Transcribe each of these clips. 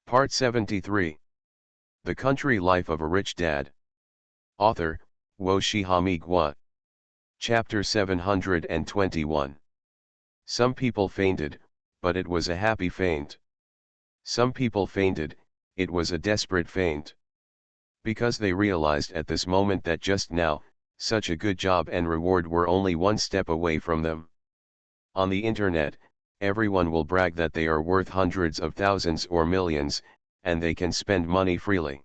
Part 73. The Country Life of a Rich Dad. Author, Woshihami Gwa. Chapter 721. Some people fainted, but it was a happy faint. Some people fainted, it was a desperate faint. Because they realized at this moment that just now, such a good job and reward were only one step away from them. On the internet, everyone will brag that they are worth hundreds of thousands or millions, and they can spend money freely.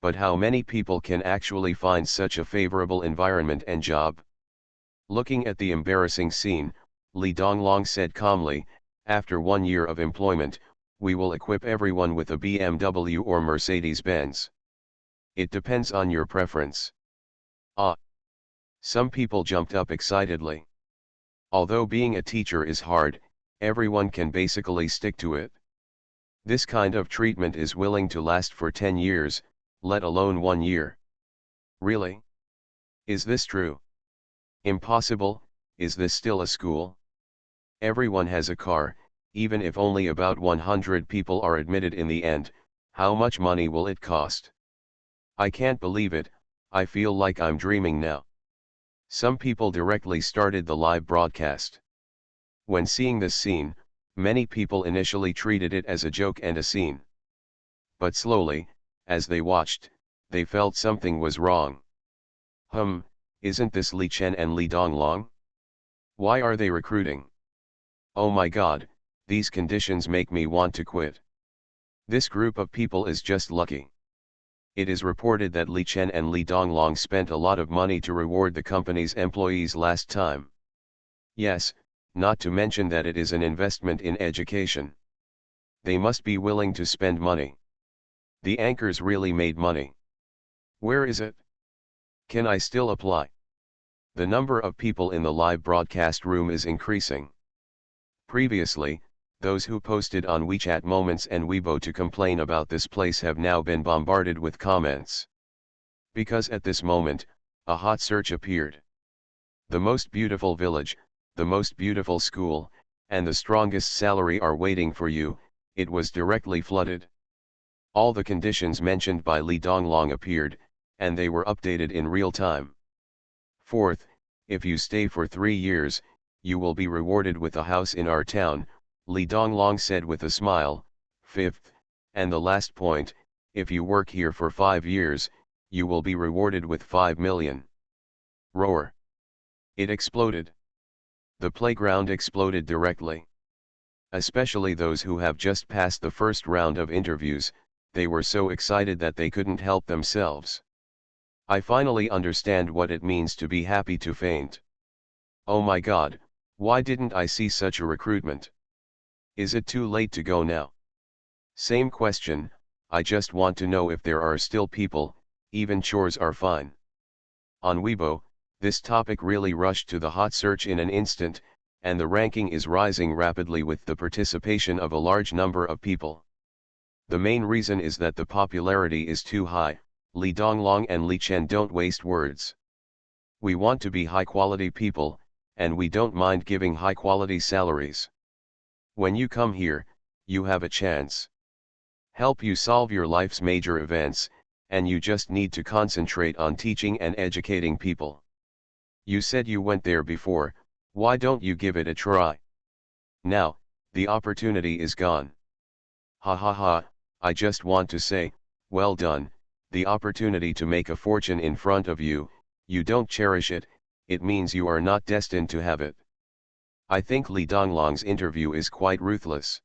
But how many people can actually find such a favorable environment and job? Looking at the embarrassing scene, Li Donglong said calmly, "After 1 year of employment, we will equip everyone with a BMW or Mercedes-Benz. It depends on your preference." Ah! Some people jumped up excitedly. Although being a teacher is hard, everyone can basically stick to it. This kind of treatment is willing to last for 10 years, let alone 1 year. Really? Is this true? Impossible. Is this still a school? Everyone has a car, even if only about 100 people are admitted in the end. How much money will it cost? I can't believe it. I feel like I'm dreaming now. Some people directly started the live broadcast. When seeing this scene, many people initially treated it as a joke and a scene. But slowly, as they watched, they felt something was wrong. Isn't this Li Chen and Li Donglong? Why are they recruiting? Oh my god, these conditions make me want to quit. This group of people is just lucky. It is reported that Li Chen and Li Donglong spent a lot of money to reward the company's employees last time. Yes, not to mention that it is an investment in education. They must be willing to spend money. The anchors really made money. Where is it? Can I still apply? The number of people in the live broadcast room is increasing. Previously, those who posted on WeChat Moments and Weibo to complain about this place have now been bombarded with comments. Because at this moment, a hot search appeared. The most beautiful village, the most beautiful school, and the strongest salary are waiting for you. It was directly flooded. All the conditions mentioned by Li Donglong appeared, and they were updated in real time. Fourth, if you stay for 3 years, you will be rewarded with a house in our town, Li Donglong said with a smile. Fifth, and the last point, if you work here for 5 years, you will be rewarded with 5 million. Roar! It exploded. The playground exploded directly. Especially those who have just passed the first round of interviews, they were so excited that they couldn't help themselves. I finally understand what it means to be happy to faint. Oh my god, why didn't I see such a recruitment? Is it too late to go now? Same question, I just want to know if there are still people, even chores are fine. On Weibo, this topic really rushed to the hot search in an instant, and the ranking is rising rapidly with the participation of a large number of people. The main reason is that the popularity is too high. Li Donglong and Li Chen don't waste words. We want to be high-quality people, and we don't mind giving high-quality salaries. When you come here, you have a chance. Help you solve your life's major events, and you just need to concentrate on teaching and educating people. You said you went there before, why don't you give it a try? Now, the opportunity is gone. Ha ha ha, I just want to say, well done, the opportunity to make a fortune in front of you, you don't cherish it, it means you are not destined to have it. I think Li Donglong's interview is quite ruthless.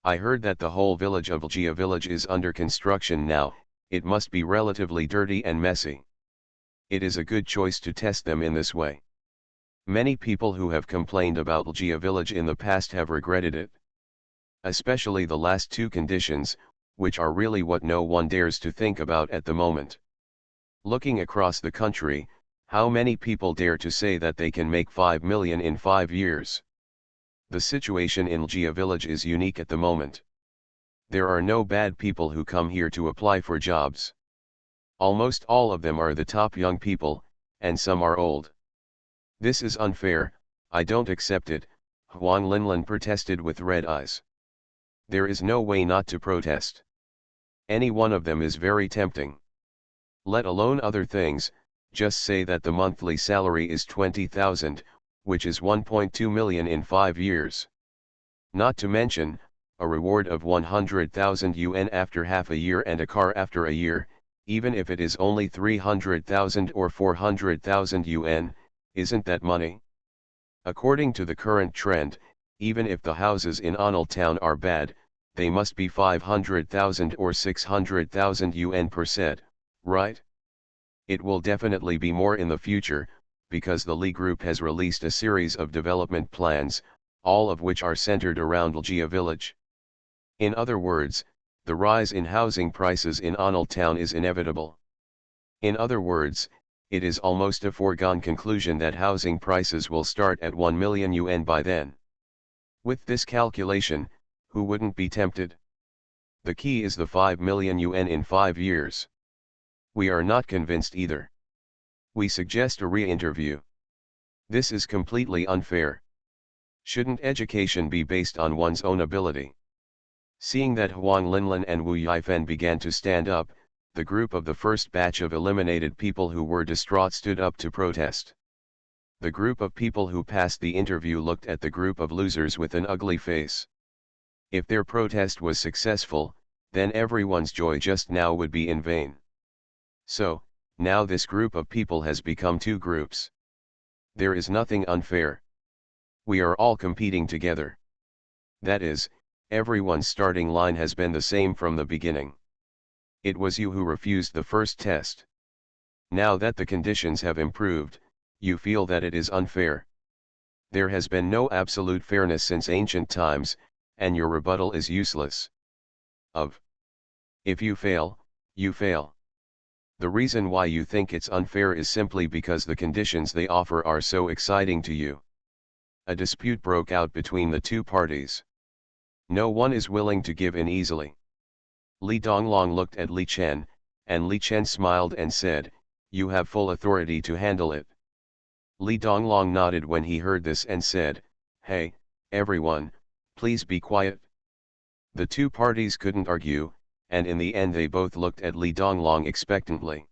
I heard that the whole village of Ljia village is under construction now, it must be relatively dirty and messy. It is a good choice to test them in this way. Many people who have complained about Ljia village in the past have regretted it. Especially the last two conditions, which are really what no one dares to think about at the moment. Looking across the country, how many people dare to say that they can make 5 million in 5 years? The situation in Ljia village is unique at the moment. There are no bad people who come here to apply for jobs. Almost all of them are the top young people, and some are old. This is unfair, I don't accept it, Huang Linlin protested with red eyes. There is no way not to protest. Any one of them is very tempting. Let alone other things, just say that the monthly salary is 20,000, which is 1.2 million in 5 years. Not to mention, a reward of 100,000 yuan after half a year and a car after a year, even if it is only 300,000 or 400,000 yuan, isn't that money? According to the current trend, even if the houses in Anil town are bad, they must be 500,000 or 600,000 yuan per set, right? It will definitely be more in the future, because the Li Group has released a series of development plans, all of which are centered around Ljia village. In other words, the rise in housing prices in Anil town is inevitable. In other words, it is almost a foregone conclusion that housing prices will start at 1 million yuan by then. With this calculation, who wouldn't be tempted? The key is the 5 million yuan in 5 years. We are not convinced either. We suggest a re-interview. This is completely unfair. Shouldn't education be based on one's own ability? Seeing that Huang Linlin and Wu Yifan began to stand up, the group of the first batch of eliminated people who were distraught stood up to protest. The group of people who passed the interview looked at the group of losers with an ugly face. If their protest was successful, then everyone's joy just now would be in vain. So, now this group of people has become two groups. There is nothing unfair. We are all competing together. That is, everyone's starting line has been the same from the beginning. It was you who refused the first test. Now that the conditions have improved, you feel that it is unfair. There has been no absolute fairness since ancient times, and your rebuttal is useless. If you fail, you fail. The reason why you think it's unfair is simply because the conditions they offer are so exciting to you. A dispute broke out between the two parties. No one is willing to give in easily. Li Donglong looked at Li Chen, and Li Chen smiled and said, "You have full authority to handle it." Li Donglong nodded when he heard this and said, "Hey, everyone, please be quiet." The two parties couldn't argue, and in the end they both looked at Li Donglong expectantly.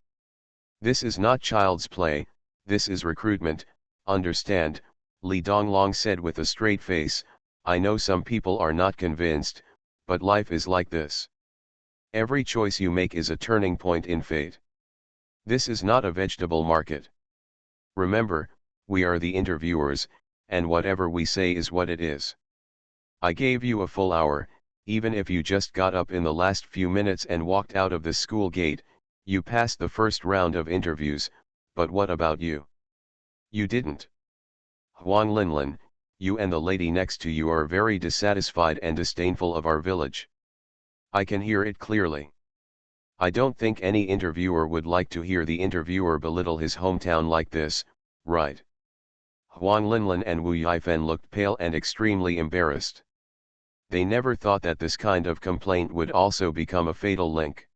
This is not child's play, this is recruitment, understand, Li Donglong said with a straight face. "I know some people are not convinced, but life is like this. Every choice you make is a turning point in fate. This is not a vegetable market. Remember, we are the interviewers, and whatever we say is what it is. I gave you a full hour, even if you just got up in the last few minutes and walked out of the school gate, you passed the first round of interviews, but what about you? You didn't. Huang Linlin, you and the lady next to you are very dissatisfied and disdainful of our village. I can hear it clearly. I don't think any interviewer would like to hear the interviewer belittle his hometown like this, right?" Huang Linlin and Wu Yifan looked pale and extremely embarrassed. They never thought that this kind of complaint would also become a fatal link.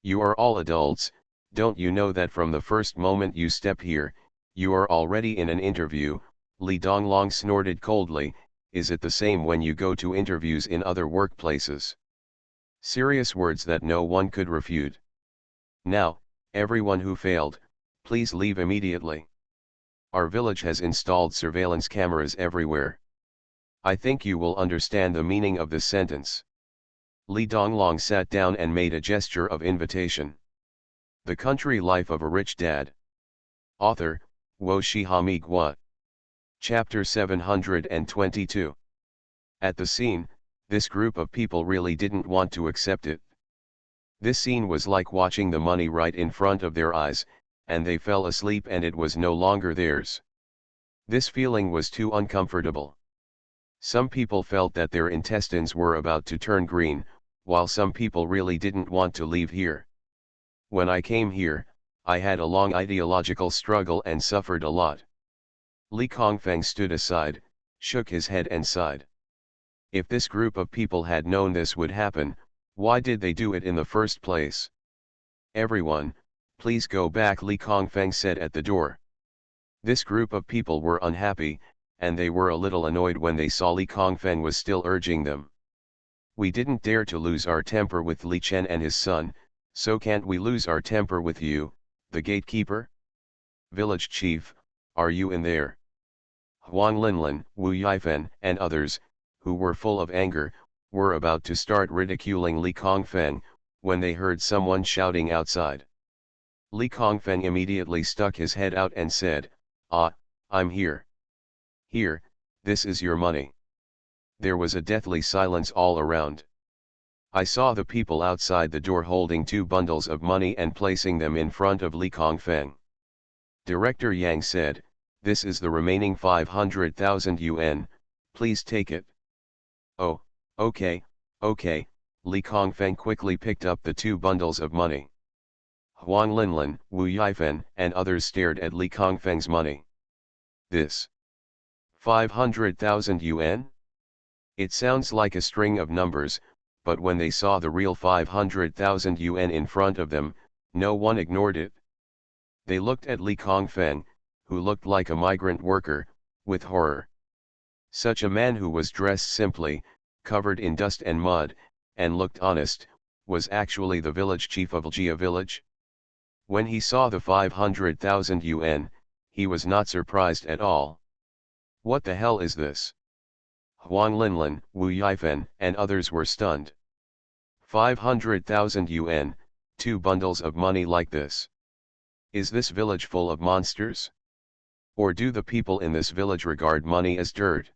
"You are all adults, don't you know that from the first moment you step here, you are already in an interview?" Li Donglong snorted coldly. "Is it the same when you go to interviews in other workplaces?" Serious words that no one could refute. "Now, everyone who failed, please leave immediately. Our village has installed surveillance cameras everywhere. I think you will understand the meaning of this sentence." Li Donglong sat down and made a gesture of invitation. The Country Life of a Rich Dad. Author, Wo Shihami Gua. Chapter 722. At the scene, this group of people really didn't want to accept it. This scene was like watching the money right in front of their eyes, and they fell asleep and it was no longer theirs. This feeling was too uncomfortable. Some people felt that their intestines were about to turn green, while some people really didn't want to leave here. When I came here, I had a long ideological struggle and suffered a lot. Li Kongfeng stood aside, shook his head and sighed. If this group of people had known this would happen, why did they do it in the first place? "Everyone, please go back," Li Kongfeng said at the door. This group of people were unhappy, and they were a little annoyed when they saw Li Kongfeng was still urging them. We didn't dare to lose our temper with Li Chen and his son, so can't we lose our temper with you, the gatekeeper? Village chief, are you in there? Huang Linlin, Wu Yifan, and others, who were full of anger, were about to start ridiculing Li Kongfeng, when they heard someone shouting outside. Li Kongfeng immediately stuck his head out and said, "Ah, I'm here. Here, this is your money." There was a deathly silence all around. I saw the people outside the door holding 2 bundles of money and placing them in front of Li Kongfeng. Director Yang said, "This is the remaining 500,000 yuan, please take it." "Oh, okay, okay," Li Kongfeng quickly picked up the 2 bundles of money. Huang Linlin, Wu Yifan, and others stared at Li Kongfeng's money. This 500,000 yuan? It sounds like a string of numbers, but when they saw the real 500,000 yuan in front of them, no one ignored it. They looked at Li Kongfeng, who looked like a migrant worker, with horror. Such a man who was dressed simply, covered in dust and mud, and looked honest, was actually the village chief of Ljia village. When he saw the 500,000 yuan, he was not surprised at all. What the hell is this? Huang Linlin, Wu Yifan, and others were stunned. 500,000 yuan, 2 bundles of money like this. Is this village full of monsters? Or do the people in this village regard money as dirt?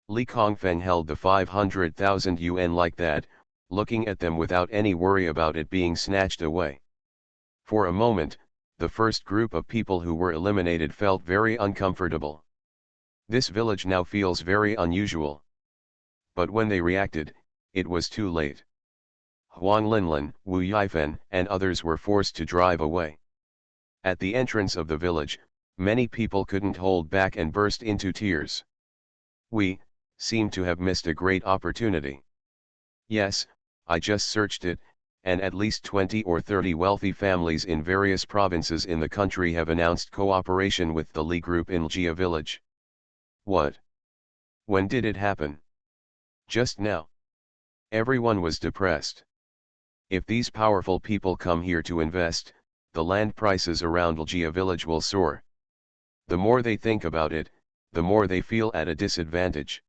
Li Kongfeng held the 500,000 yuan like that, looking at them without any worry about it being snatched away. For a moment, the first group of people who were eliminated felt very uncomfortable. This village now feels very unusual. But when they reacted, it was too late. Huang Linlin, Wu Yifan, and others were forced to drive away. At the entrance of the village, many people couldn't hold back and burst into tears. We seem to have missed a great opportunity. Yes, I just searched it, and at least 20 or 30 wealthy families in various provinces in the country have announced cooperation with the Li Group in Ljia village. What? When did it happen? Just now. Everyone was depressed. If these powerful people come here to invest, the land prices around Ljia village will soar. The more they think about it, the more they feel at a disadvantage.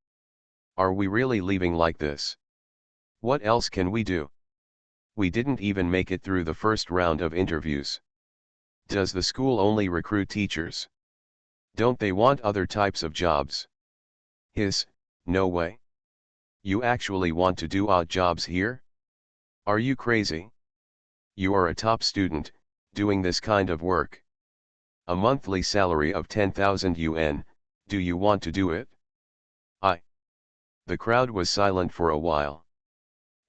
Are we really leaving like this? What else can we do? We didn't even make it through the first round of interviews. Does the school only recruit teachers? Don't they want other types of jobs? No way. You actually want to do odd jobs here? Are you crazy? You are a top student, doing this kind of work. A monthly salary of 10,000 yuan, do you want to do it? The crowd was silent for a while.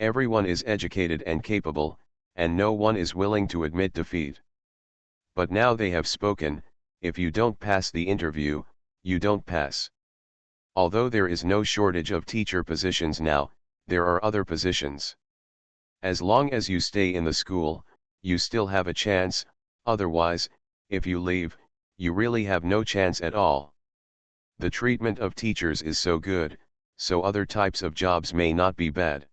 Everyone is educated and capable, and no one is willing to admit defeat. But now they have spoken, if you don't pass the interview, you don't pass. Although there is no shortage of teacher positions now, there are other positions. As long as you stay in the school, you still have a chance, otherwise, if you leave, you really have no chance at all. The treatment of teachers is so good, so other types of jobs may not be bad.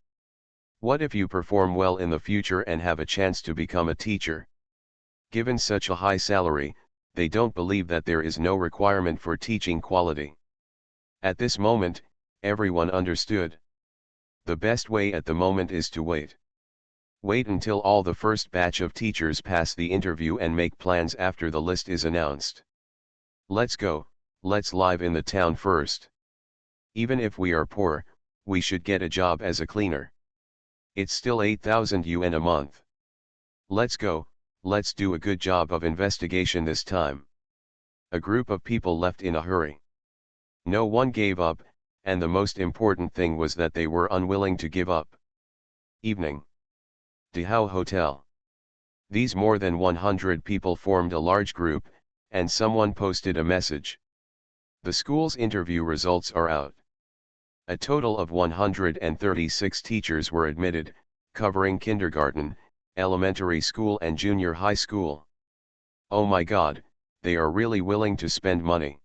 What if you perform well in the future and have a chance to become a teacher? Given such a high salary, they don't believe that there is no requirement for teaching quality. At this moment, everyone understood. The best way at the moment is to wait. Wait until all the first batch of teachers pass the interview and make plans after the list is announced. Let's go, let's live in the town first. Even if we are poor, we should get a job as a cleaner. It's still 8,000 yuan a month. Let's go, let's do a good job of investigation this time. A group of people left in a hurry. No one gave up, and the most important thing was that they were unwilling to give up. Evening. Dihao Hotel. These more than 100 people formed a large group, and someone posted a message. The school's interview results are out. A total of 136 teachers were admitted, covering kindergarten, elementary school and junior high school. Oh my God, they are really willing to spend money.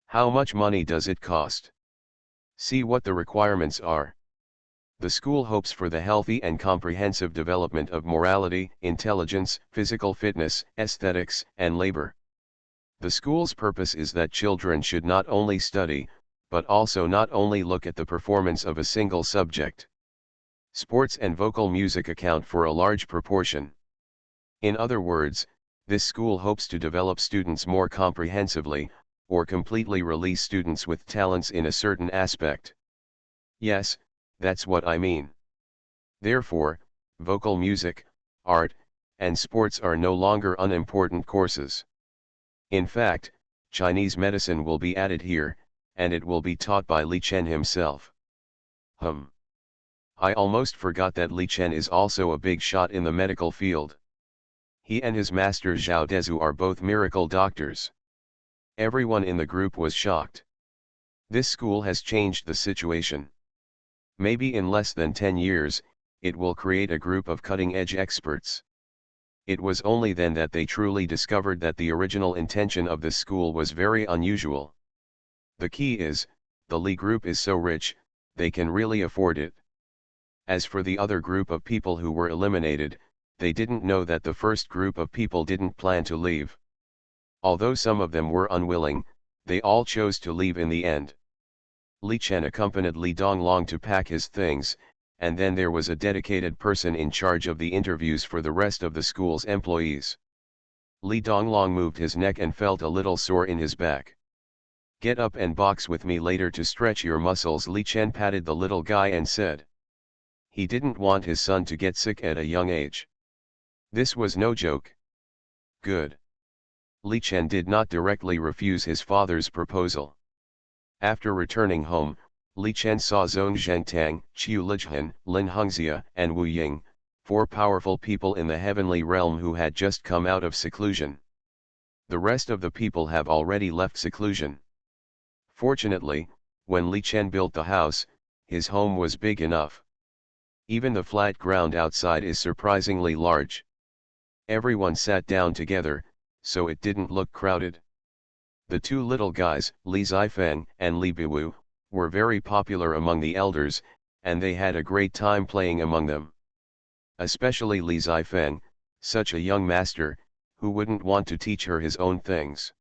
How much money does it cost? See what the requirements are. The school hopes for the healthy and comprehensive development of morality, intelligence, physical fitness, aesthetics, and labor. The school's purpose is that children should not only study, but also not only look at the performance of a single subject. Sports and vocal music account for a large proportion. In other words, this school hopes to develop students more comprehensively, or completely release students with talents in a certain aspect. Yes, that's what I mean. Therefore, vocal music, art, and sports are no longer unimportant courses. In fact, Chinese medicine will be added here, and it will be taught by Li Chen himself. I almost forgot that Li Chen is also a big shot in the medical field. He and his master Zhao Dezu are both miracle doctors. Everyone in the group was shocked. This school has changed the situation. Maybe in less than 10 years, it will create a group of cutting-edge experts. It was only then that they truly discovered that the original intention of this school was very unusual. The key is, the Li group is so rich, they can really afford it. As for the other group of people who were eliminated, they didn't know that the first group of people didn't plan to leave. Although some of them were unwilling, they all chose to leave in the end. Li Chen accompanied Li Donglong to pack his things, and then there was a dedicated person in charge of the interviews for the rest of the school's employees. Li Donglong moved his neck and felt a little sore in his back. "Get up and box with me later to stretch your muscles," Li Chen patted the little guy and said. He didn't want his son to get sick at a young age. This was no joke. Good. Li Chen did not directly refuse his father's proposal. After returning home, Li Chen saw Zhong Zhengtang, Qiu Lijhan, Lin Hengxia, and Wu Ying, 4 powerful people in the heavenly realm who had just come out of seclusion. The rest of the people have already left seclusion. Fortunately, when Li Chen built the house, his home was big enough. Even the flat ground outside is surprisingly large. Everyone sat down together, so it didn't look crowded. The 2 little guys, Li Zifeng and Li Biwu, were very popular among the elders, and they had a great time playing among them. Especially Li Zifeng, such a young master, who wouldn't want to teach her his own things.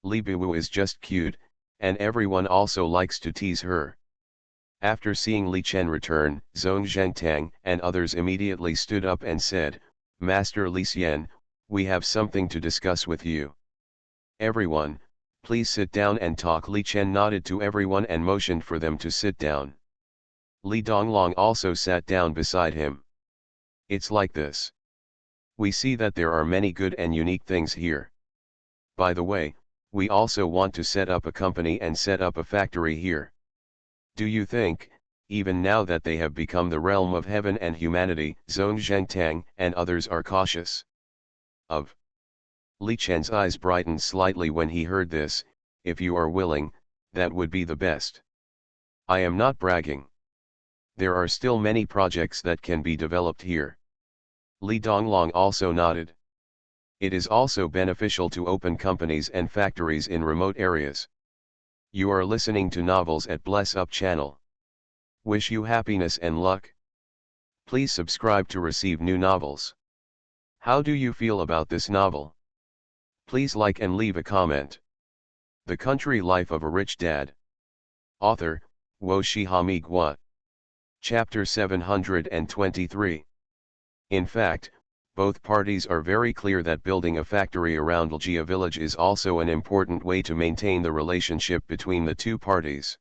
Li Biwu is just cute, and everyone also likes to tease her. After seeing Li Chen return, Zhong Zhengtang and others immediately stood up and said, "Master Li Xian, we have something to discuss with you. Everyone, please sit down and talk." Li Chen nodded to everyone and motioned for them to sit down. Li Donglong also sat down beside him. "It's like this. We see that there are many good and unique things here. By the way, we also want to set up a company and set up a factory here. Do you think, even now that they have become the realm of heaven and humanity?" Zhong Zhengtang and others are cautious. Of Li Chen's eyes brightened slightly when he heard this. "If you are willing, that would be the best. I am not bragging. There are still many projects that can be developed here." Li Donglong also nodded. "It is also beneficial to open companies and factories in remote areas." You are listening to Novels at Bless Up channel. Wish you happiness and luck. Please subscribe to receive new novels. How do you feel about this novel? Please like and leave a comment. The Country Life of a Rich Dad. Author, Wo Shihami Gua. Chapter 723. In fact, both parties are very clear that building a factory around Ljia village is also an important way to maintain the relationship between the two parties.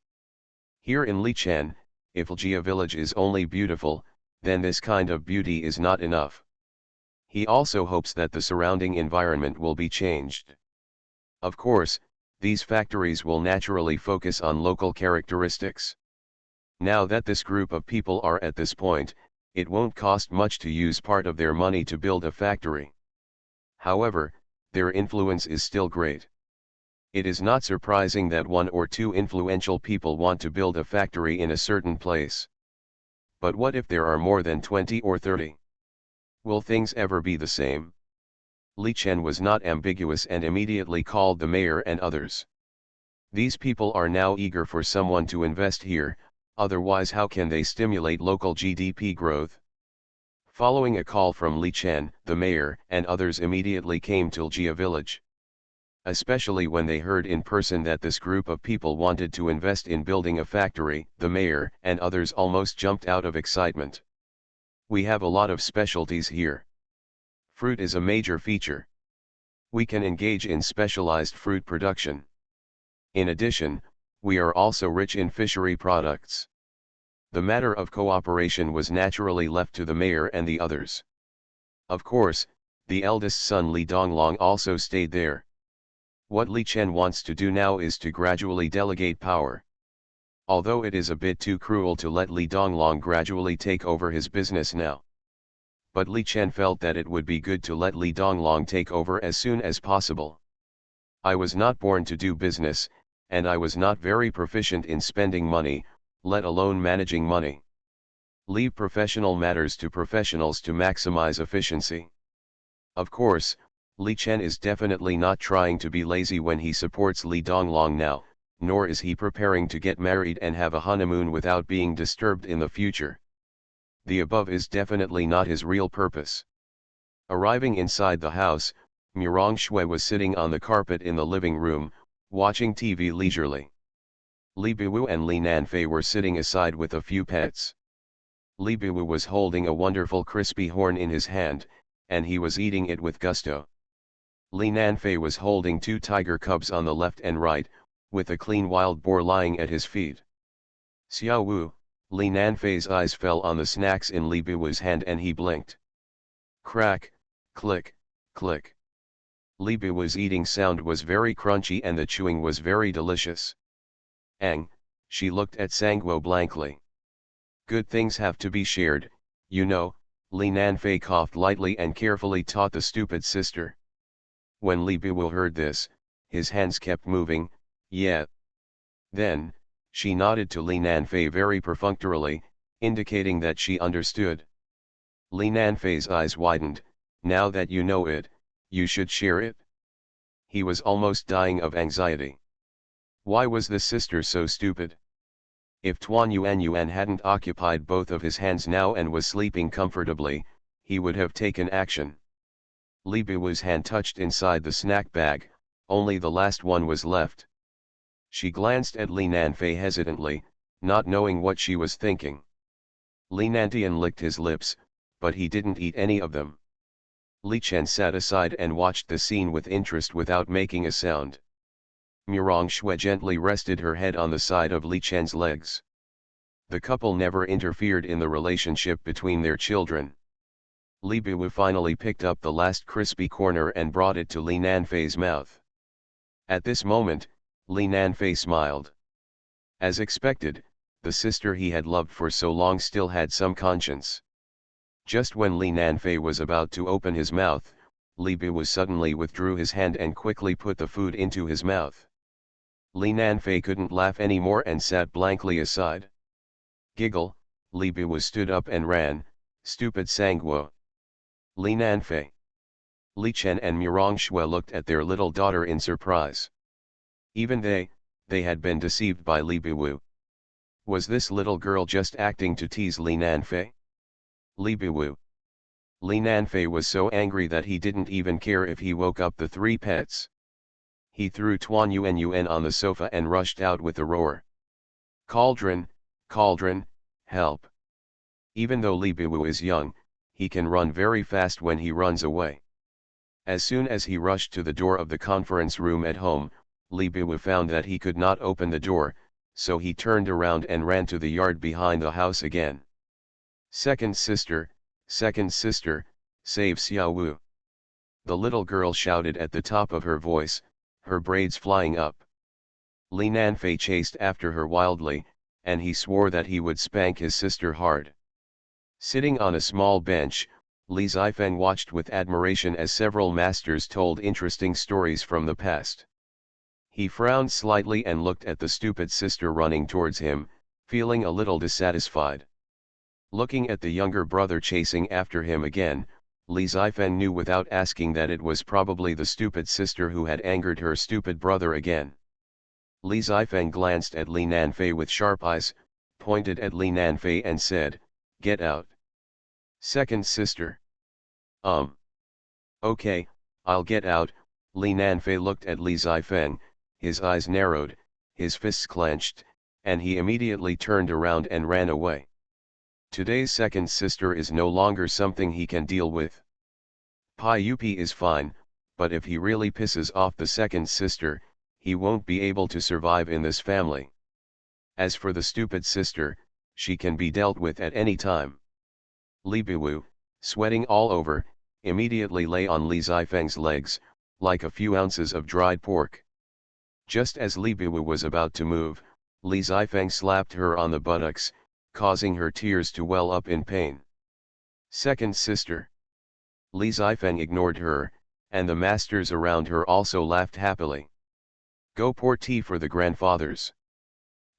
Here in Lichen, if Ljia village is only beautiful, then this kind of beauty is not enough. He also hopes that the surrounding environment will be changed. Of course, these factories will naturally focus on local characteristics. Now that this group of people are at this point, it won't cost much to use part of their money to build a factory. However, their influence is still great. It is not surprising that 1 or 2 influential people want to build a factory in a certain place. But what if there are more than 20 or 30? Will things ever be the same? Li Chen was not ambiguous and immediately called the mayor and others. These people are now eager for someone to invest here, Otherwise how can they stimulate local GDP growth? Following a call from Li Chen, the mayor and others immediately came to Ljia village. Especially when they heard in person that this group of people wanted to invest in building a factory, the mayor and others almost jumped out of excitement. We have a lot of specialties here. Fruit is a major feature. We can engage in specialized fruit production. In addition, we are also rich in fishery products. The matter of cooperation was naturally left to the mayor and the others. Of course, the eldest son Li Donglong also stayed there. What Li Chen wants to do now is to gradually delegate power. Although it is a bit too cruel to let Li Donglong gradually take over his business now. But Li Chen felt that it would be good to let Li Donglong take over as soon as possible. I was not born to do business, and I was not very proficient in spending money, let alone managing money. Leave professional matters to professionals to maximize efficiency. Of course, Li Chen is definitely not trying to be lazy when he supports Li Donglong now, nor is he preparing to get married and have a honeymoon without being disturbed in the future. The above is definitely not his real purpose. Arriving inside the house, Murong Shui was sitting on the carpet in the living room, watching TV leisurely. Li Biwu and Li Nanfei were sitting aside with a few pets. Li Biwu was holding a wonderful crispy horn in his hand, and he was eating it with gusto. Li Nanfei was holding 2 tiger cubs on the left and right, with a clean wild boar lying at his feet. Xiao Wu, Li Nanfei's eyes fell on the snacks in Li Biwu's hand and he blinked. Crack, click, click. Li Biwu's eating sound was very crunchy and the chewing was very delicious. Ang, she looked at Sangguo blankly. Good things have to be shared, you know, Li Nanfei coughed lightly and carefully taught the stupid sister. When Li Biwu heard this, his hands kept moving, yeah. Then, she nodded to Li Nanfei very perfunctorily, indicating that she understood. Li Nanfei's eyes widened, now that you know it, you should share it. He was almost dying of anxiety. Why was the sister so stupid? If Tuan Yuan hadn't occupied both of his hands now and was sleeping comfortably, he would have taken action. Li Biwu's hand touched inside the snack bag, only the last one was left. She glanced at Li Nanfei hesitantly, not knowing what she was thinking. Li Nantian licked his lips, but he didn't eat any of them. Li Chen sat aside and watched the scene with interest without making a sound. Murong Shui gently rested her head on the side of Li Chen's legs. The couple never interfered in the relationship between their children. Li Biwu finally picked up the last crispy corner and brought it to Li Nanfei's mouth. At this moment, Li Nanfei smiled. As expected, the sister he had loved for so long still had some conscience. Just when Li Nanfei was about to open his mouth, Li Biwu suddenly withdrew his hand and quickly put the food into his mouth. Li Nanfei couldn't laugh anymore and sat blankly aside. Giggle, Li Biwu stood up and ran, stupid Sangguo. Li Nanfei. Li Chen and Murong Shui looked at their little daughter in surprise. Even they had been deceived by Li Biwu. Was this little girl just acting to tease Li Nanfei? Li Biwu. Li Nanfei was so angry that he didn't even care if he woke up the 3 pets. He threw Tuan Yuan on the sofa and rushed out with a roar. Cauldron, cauldron, help. Even though Li Biwu is young, he can run very fast when he runs away. As soon as he rushed to the door of the conference room at home, Li Biwu found that he could not open the door, so he turned around and ran to the yard behind the house again. Second sister, save Xiao Wu. The little girl shouted at the top of her voice, her braids flying up. Li Nanfei chased after her wildly, and he swore that he would spank his sister hard. Sitting on a small bench, Li Zifeng watched with admiration as several masters told interesting stories from the past. He frowned slightly and looked at the stupid sister running towards him, feeling a little dissatisfied. Looking at the younger brother chasing after him again, Li Zifeng knew without asking that it was probably the stupid sister who had angered her stupid brother again. Li Zifeng glanced at Li Nanfei with sharp eyes, pointed at Li Nanfei and said, "Get out." Second sister. Okay, I'll get out. Li Nanfei looked at Li Zifeng, his eyes narrowed, his fists clenched, and he immediately turned around and ran away. Today's second sister is no longer something he can deal with. Pai Yupi is fine, but if he really pisses off the second sister, he won't be able to survive in this family. As for the stupid sister, she can be dealt with at any time. Li Biwu, sweating all over, immediately lay on Li Zifeng's legs, like a few ounces of dried pork. Just as Li Biwu was about to move, Li Zifeng slapped her on the buttocks, causing her tears to well up in pain. Second sister. Li Zifeng ignored her, and the masters around her also laughed happily. Go pour tea for the grandfathers.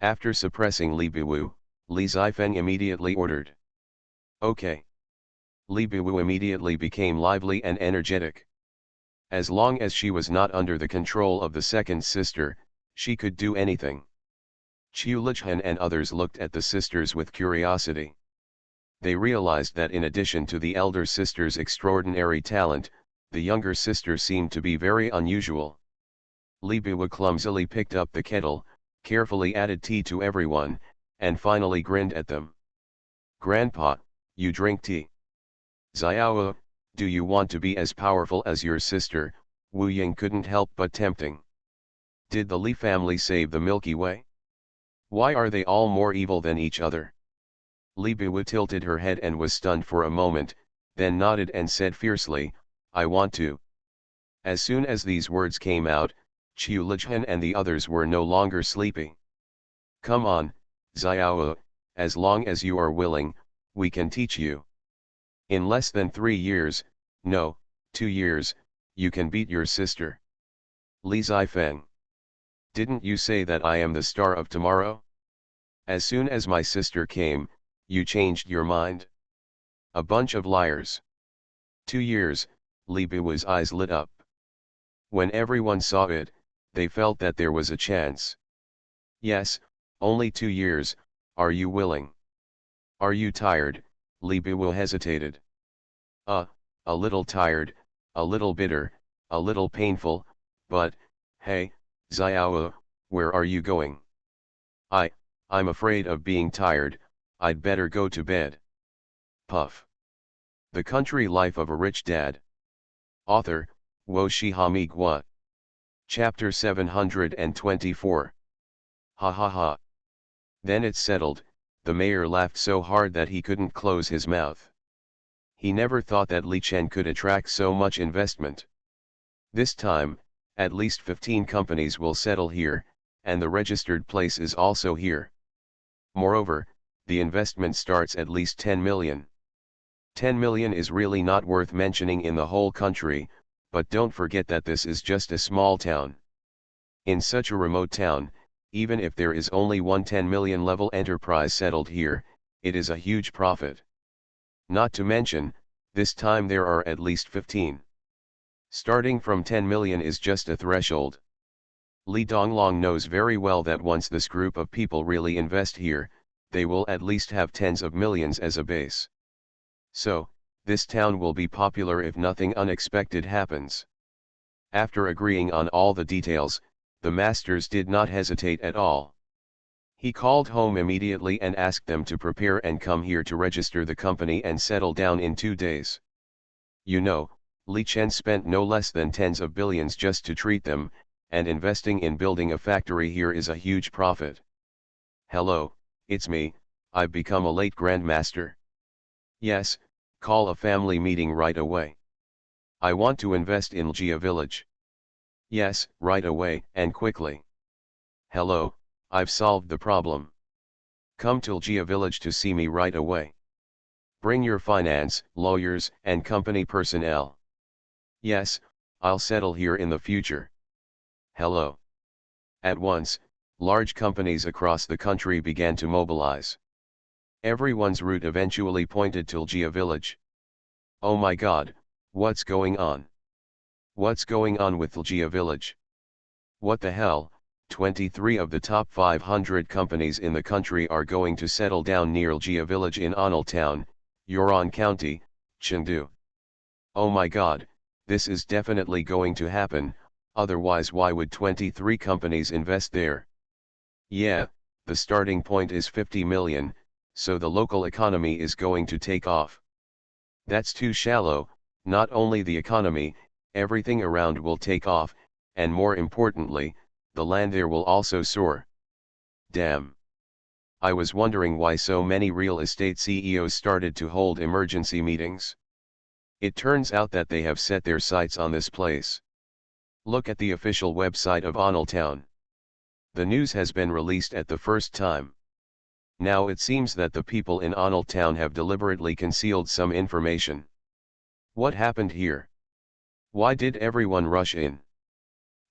After suppressing Li Biwu, Li Zifeng immediately ordered. Okay. Li Biwu immediately became lively and energetic. As long as she was not under the control of the second sister, she could do anything. Qiu Lichhan and others looked at the sisters with curiosity. They realized that in addition to the elder sister's extraordinary talent, the younger sister seemed to be very unusual. Li Biwu clumsily picked up the kettle, carefully added tea to everyone, and finally grinned at them. Grandpa, you drink tea. Xiao, do you want to be as powerful as your sister? Wu Ying couldn't help but tempting. Did the Li family save the Milky Way? Why are they all more evil than each other? Li Biwu tilted her head and was stunned for a moment, then nodded and said fiercely, I want to. As soon as these words came out, Qiu Lichhan and the others were no longer sleepy. Come on, Xiao, as long as you are willing, we can teach you. In less than 3 years, no, 2 years, you can beat your sister. Li Zifeng. Didn't you say that I am the star of tomorrow? As soon as my sister came, you changed your mind? A bunch of liars. 2 years, Li Biwu's eyes lit up. When everyone saw it, they felt that there was a chance. Yes, only 2 years, are you willing? Are you tired? Li Biwu hesitated. A little tired, a little bitter, a little painful, but, hey, Xiao, where are you going? I'm afraid of being tired, I'd better go to bed. Puff. The Country Life of a Rich Dad. Author, Wo Shihami Gua. Chapter 724. Ha ha ha. Then it's settled, the mayor laughed so hard that he couldn't close his mouth. He never thought that Li Chen could attract so much investment. This time, at least 15 companies will settle here, and the registered place is also here. Moreover, the investment starts at least 10 million. 10 million is really not worth mentioning in the whole country, but don't forget that this is just a small town. In such a remote town, even if there is only one 10 million level enterprise settled here, it is a huge profit. Not to mention, this time there are at least 15. Starting from 10 million is just a threshold. Li Donglong knows very well that once this group of people really invest here, they will at least have tens of millions as a base. So, this town will be popular if nothing unexpected happens. After agreeing on all the details, the masters did not hesitate at all. He called home immediately and asked them to prepare and come here to register the company and settle down in 2 days. You know, Li Chen spent no less than tens of billions just to treat them, and investing in building a factory here is a huge profit. Hello, it's me, I've become a late grandmaster. Yes, call a family meeting right away. I want to invest in Jia Village. Yes, right away, and quickly. Hello, I've solved the problem. Come to Jia Village to see me right away. Bring your finance, lawyers, and company personnel. Yes, I'll settle here in the future. Hello. At once, large companies across the country began to mobilize. Everyone's route eventually pointed to Jia Village. Oh my god, what's going on? What's going on with Jia Village? What the hell, 23 of the top 500 companies in the country are going to settle down near Ljia village in Onal Town, Yurong County, Chengdu. Oh my god, this is definitely going to happen, otherwise why would 23 companies invest there? Yeah, the starting point is 50 million, so the local economy is going to take off. That's too shallow, not only the economy, everything around will take off, and more importantly, the land there will also soar. Damn. I was wondering why so many real estate CEOs started to hold emergency meetings. It turns out that they have set their sights on this place. Look at the official website of Onal Town. The news has been released at the first time. Now it seems that the people in Onal Town have deliberately concealed some information. What happened here? Why did everyone rush in?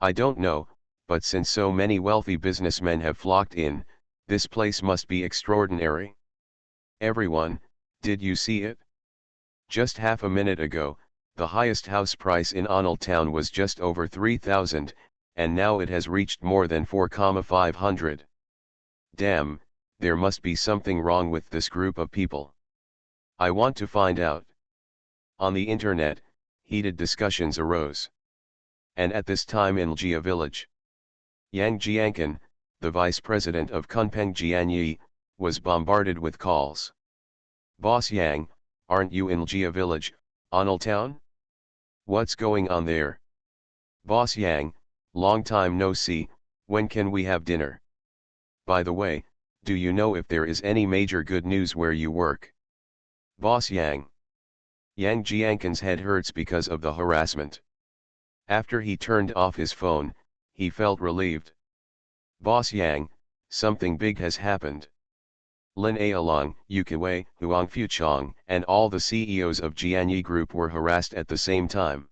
I don't know, but since so many wealthy businessmen have flocked in, this place must be extraordinary. Everyone, did you see it? Just half a minute ago, the highest house price in Onal Town was just over 3,000, and now it has reached more than 4,500. Damn, there must be something wrong with this group of people. I want to find out. On the internet, heated discussions arose. And at this time in Ljia village, Yang Jiankan, the vice president of Kunpeng Jianyi, was bombarded with calls. Boss Yang, aren't you in Ljia village, Onal Town? What's going on there? Boss Yang, long time no see, when can we have dinner? By the way, do you know if there is any major good news where you work? Boss Yang. Yang Jiankan's head hurts because of the harassment. After he turned off his phone, he felt relieved. Boss Yang, something big has happened. Lin Aolong, Yukiwei, Huang Fuchong, and all the CEOs of Jianyi Group were harassed at the same time.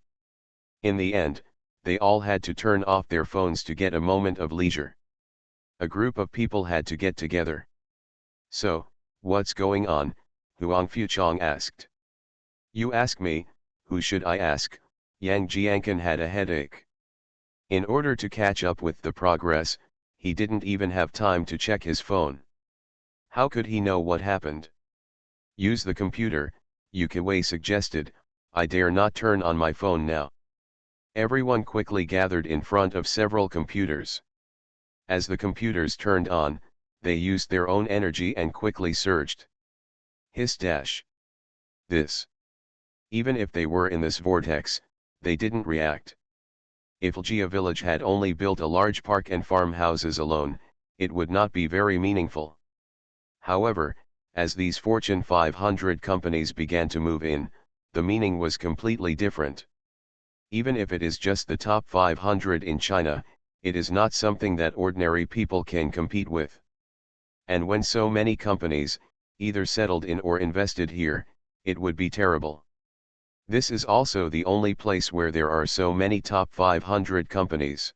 In the end, they all had to turn off their phones to get a moment of leisure. A group of people had to get together. So, what's going on? Huang Fuchong asked. You ask me, who should I ask? Yang Jiankan had a headache. In order to catch up with the progress, he didn't even have time to check his phone. How could he know what happened? Use the computer, Yukiwei suggested. I dare not turn on my phone now. Everyone quickly gathered in front of several computers. As the computers turned on, they used their own energy and quickly searched. Hiss dash. This. Even if they were in this vortex, they didn't react. If Ljia village had only built a large park and farmhouses alone, it would not be very meaningful. However, as these Fortune 500 companies began to move in, the meaning was completely different. Even if it is just the top 500 in China, it is not something that ordinary people can compete with. And when so many companies, either settled in or invested here, it would be terrible. This is also the only place where there are so many top 500 companies.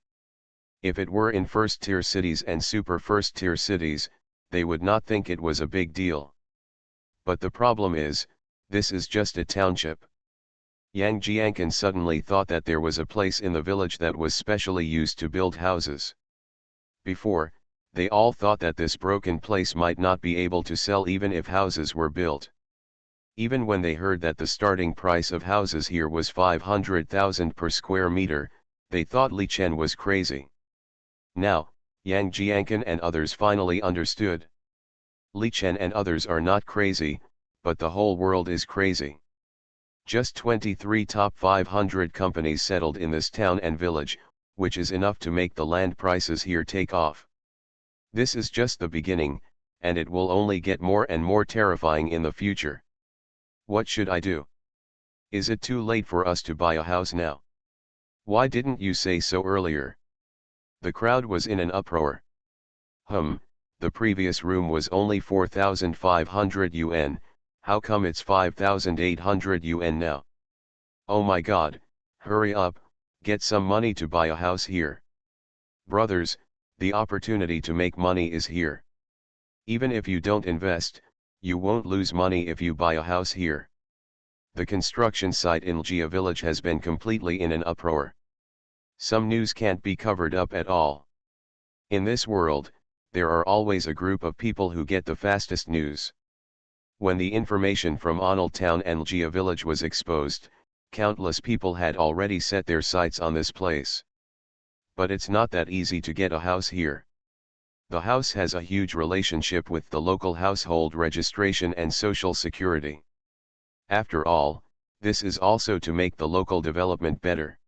If it were in first-tier cities and super first-tier cities, they would not think it was a big deal. But the problem is, this is just a township. Yang Jiankan suddenly thought that there was a place in the village that was specially used to build houses. Before, they all thought that this broken place might not be able to sell even if houses were built. Even when they heard that the starting price of houses here was 500,000 per square meter, they thought Li Chen was crazy. Now, Yang Jiankan and others finally understood. Li Chen and others are not crazy, but the whole world is crazy. Just 23 top 500 companies settled in this town and village, which is enough to make the land prices here take off. This is just the beginning, and it will only get more and more terrifying in the future. What should I do? Is it too late for us to buy a house now? Why didn't you say so earlier? The crowd was in an uproar. The previous room was only 4,500 yuan, how come it's 5,800 yuan now? Oh my god, hurry up, get some money to buy a house here. Brothers, the opportunity to make money is here. Even if you don't invest, you won't lose money if you buy a house here. The construction site in Ljia village has been completely in an uproar. Some news can't be covered up at all. In this world, there are always a group of people who get the fastest news. When the information from Onal town and Lgia village was exposed, countless people had already set their sights on this place. But it's not that easy to get a house here. The house has a huge relationship with the local household registration and social security. After all, this is also to make the local development better.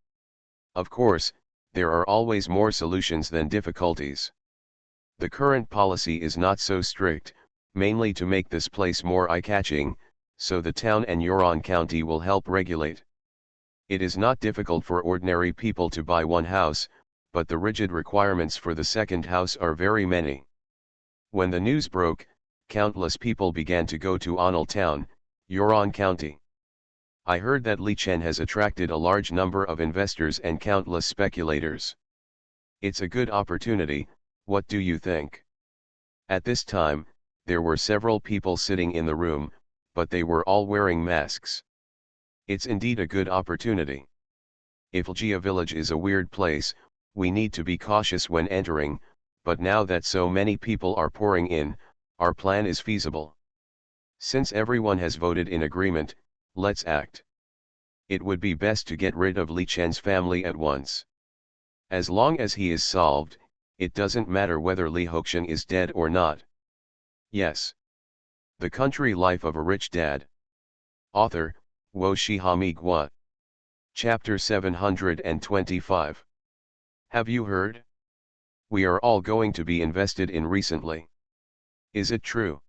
Of course, there are always more solutions than difficulties. The current policy is not so strict, mainly to make this place more eye-catching, so the town and Huron County will help regulate. It is not difficult for ordinary people to buy one house, but the rigid requirements for the second house are very many. When the news broke, countless people began to go to Onal town, Huron County. I heard that Lichen has attracted a large number of investors and countless speculators. It's a good opportunity, what do you think? At this time, there were several people sitting in the room, but they were all wearing masks. It's indeed a good opportunity. If Lgia village is a weird place, we need to be cautious when entering, but now that so many people are pouring in, our plan is feasible. Since everyone has voted in agreement, let's act. It would be best to get rid of Li Chen's family at once. As long as he is solved, it doesn't matter whether Li Hokshan is dead or not. Yes. The Country Life of a Rich Dad. Author, Wo Shihami Gua. Chapter 725. Have you heard? We are all going to be invested in recently. Is it true?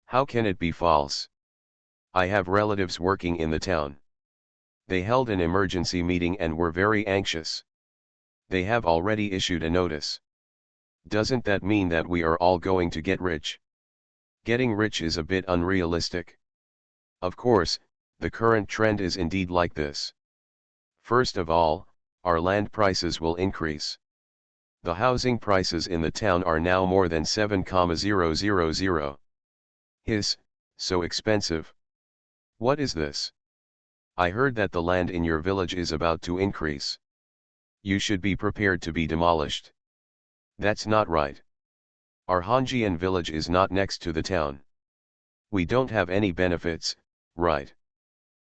How can it be false? I have relatives working in the town. They held an emergency meeting and were very anxious. They have already issued a notice. Doesn't that mean that we are all going to get rich? Getting rich is a bit unrealistic. Of course, the current trend is indeed like this. First of all, our land prices will increase. The housing prices in the town are now more than 7,000. So expensive. What is this? I heard that the land in your village is about to increase. You should be prepared to be demolished. That's not right. Our Hanjian village is not next to the town. We don't have any benefits, right?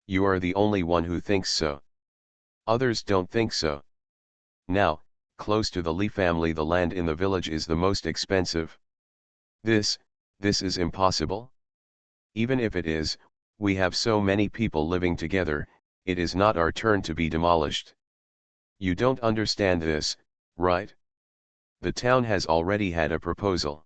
You are the only one who thinks so. Others don't think so. Now, close to the Li family, the land in the village is the most expensive. This is impossible. Even if it is, we have so many people living together, it is not our turn to be demolished. You don't understand this, right? The town has already had a proposal.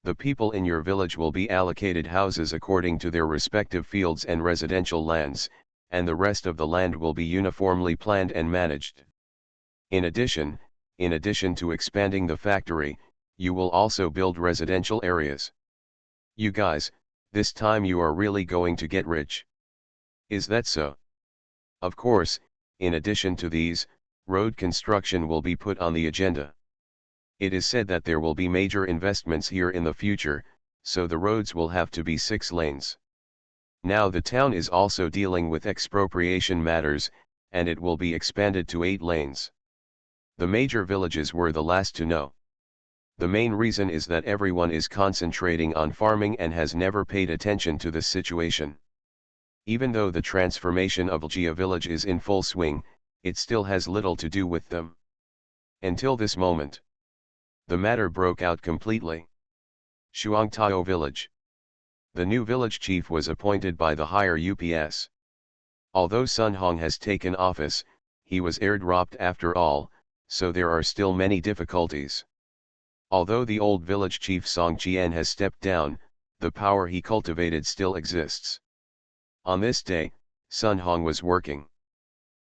The people in your village will be allocated houses according to their respective fields and residential lands, and the rest of the land will be uniformly planned and managed. In addition to expanding the factory, you will also build residential areas. You guys, this time you are really going to get rich. Is that so? Of course, in addition to these, road construction will be put on the agenda. It is said that there will be major investments here in the future, so the roads will have to be 6 lanes. Now the town is also dealing with expropriation matters, and it will be expanded to 8 lanes. The major villages were the last to know. The main reason is that everyone is concentrating on farming and has never paid attention to this situation. Even though the transformation of Lgia village is in full swing, it still has little to do with them. Until this moment. The matter broke out completely. Shuangtao village. The new village chief was appointed by the higher UPS. Although Sun Hong has taken office, he was airdropped after all, so there are still many difficulties. Although the old village chief Song Chien has stepped down, the power he cultivated still exists. On this day, Sun Hong was working.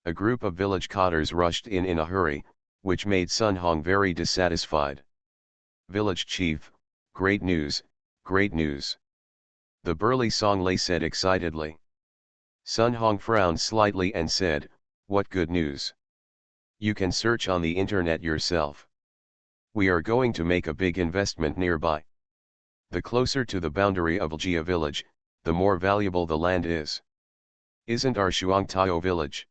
A group of village cotters rushed in a hurry, which made Sun Hong very dissatisfied. Village chief, great news, great news. The burly Song Lei said excitedly. Sun Hong frowned slightly and said, what good news? You can search on the internet yourself. We are going to make a big investment nearby. The closer to the boundary of Lgia village, the more valuable the land is. Isn't our Shuangtao village?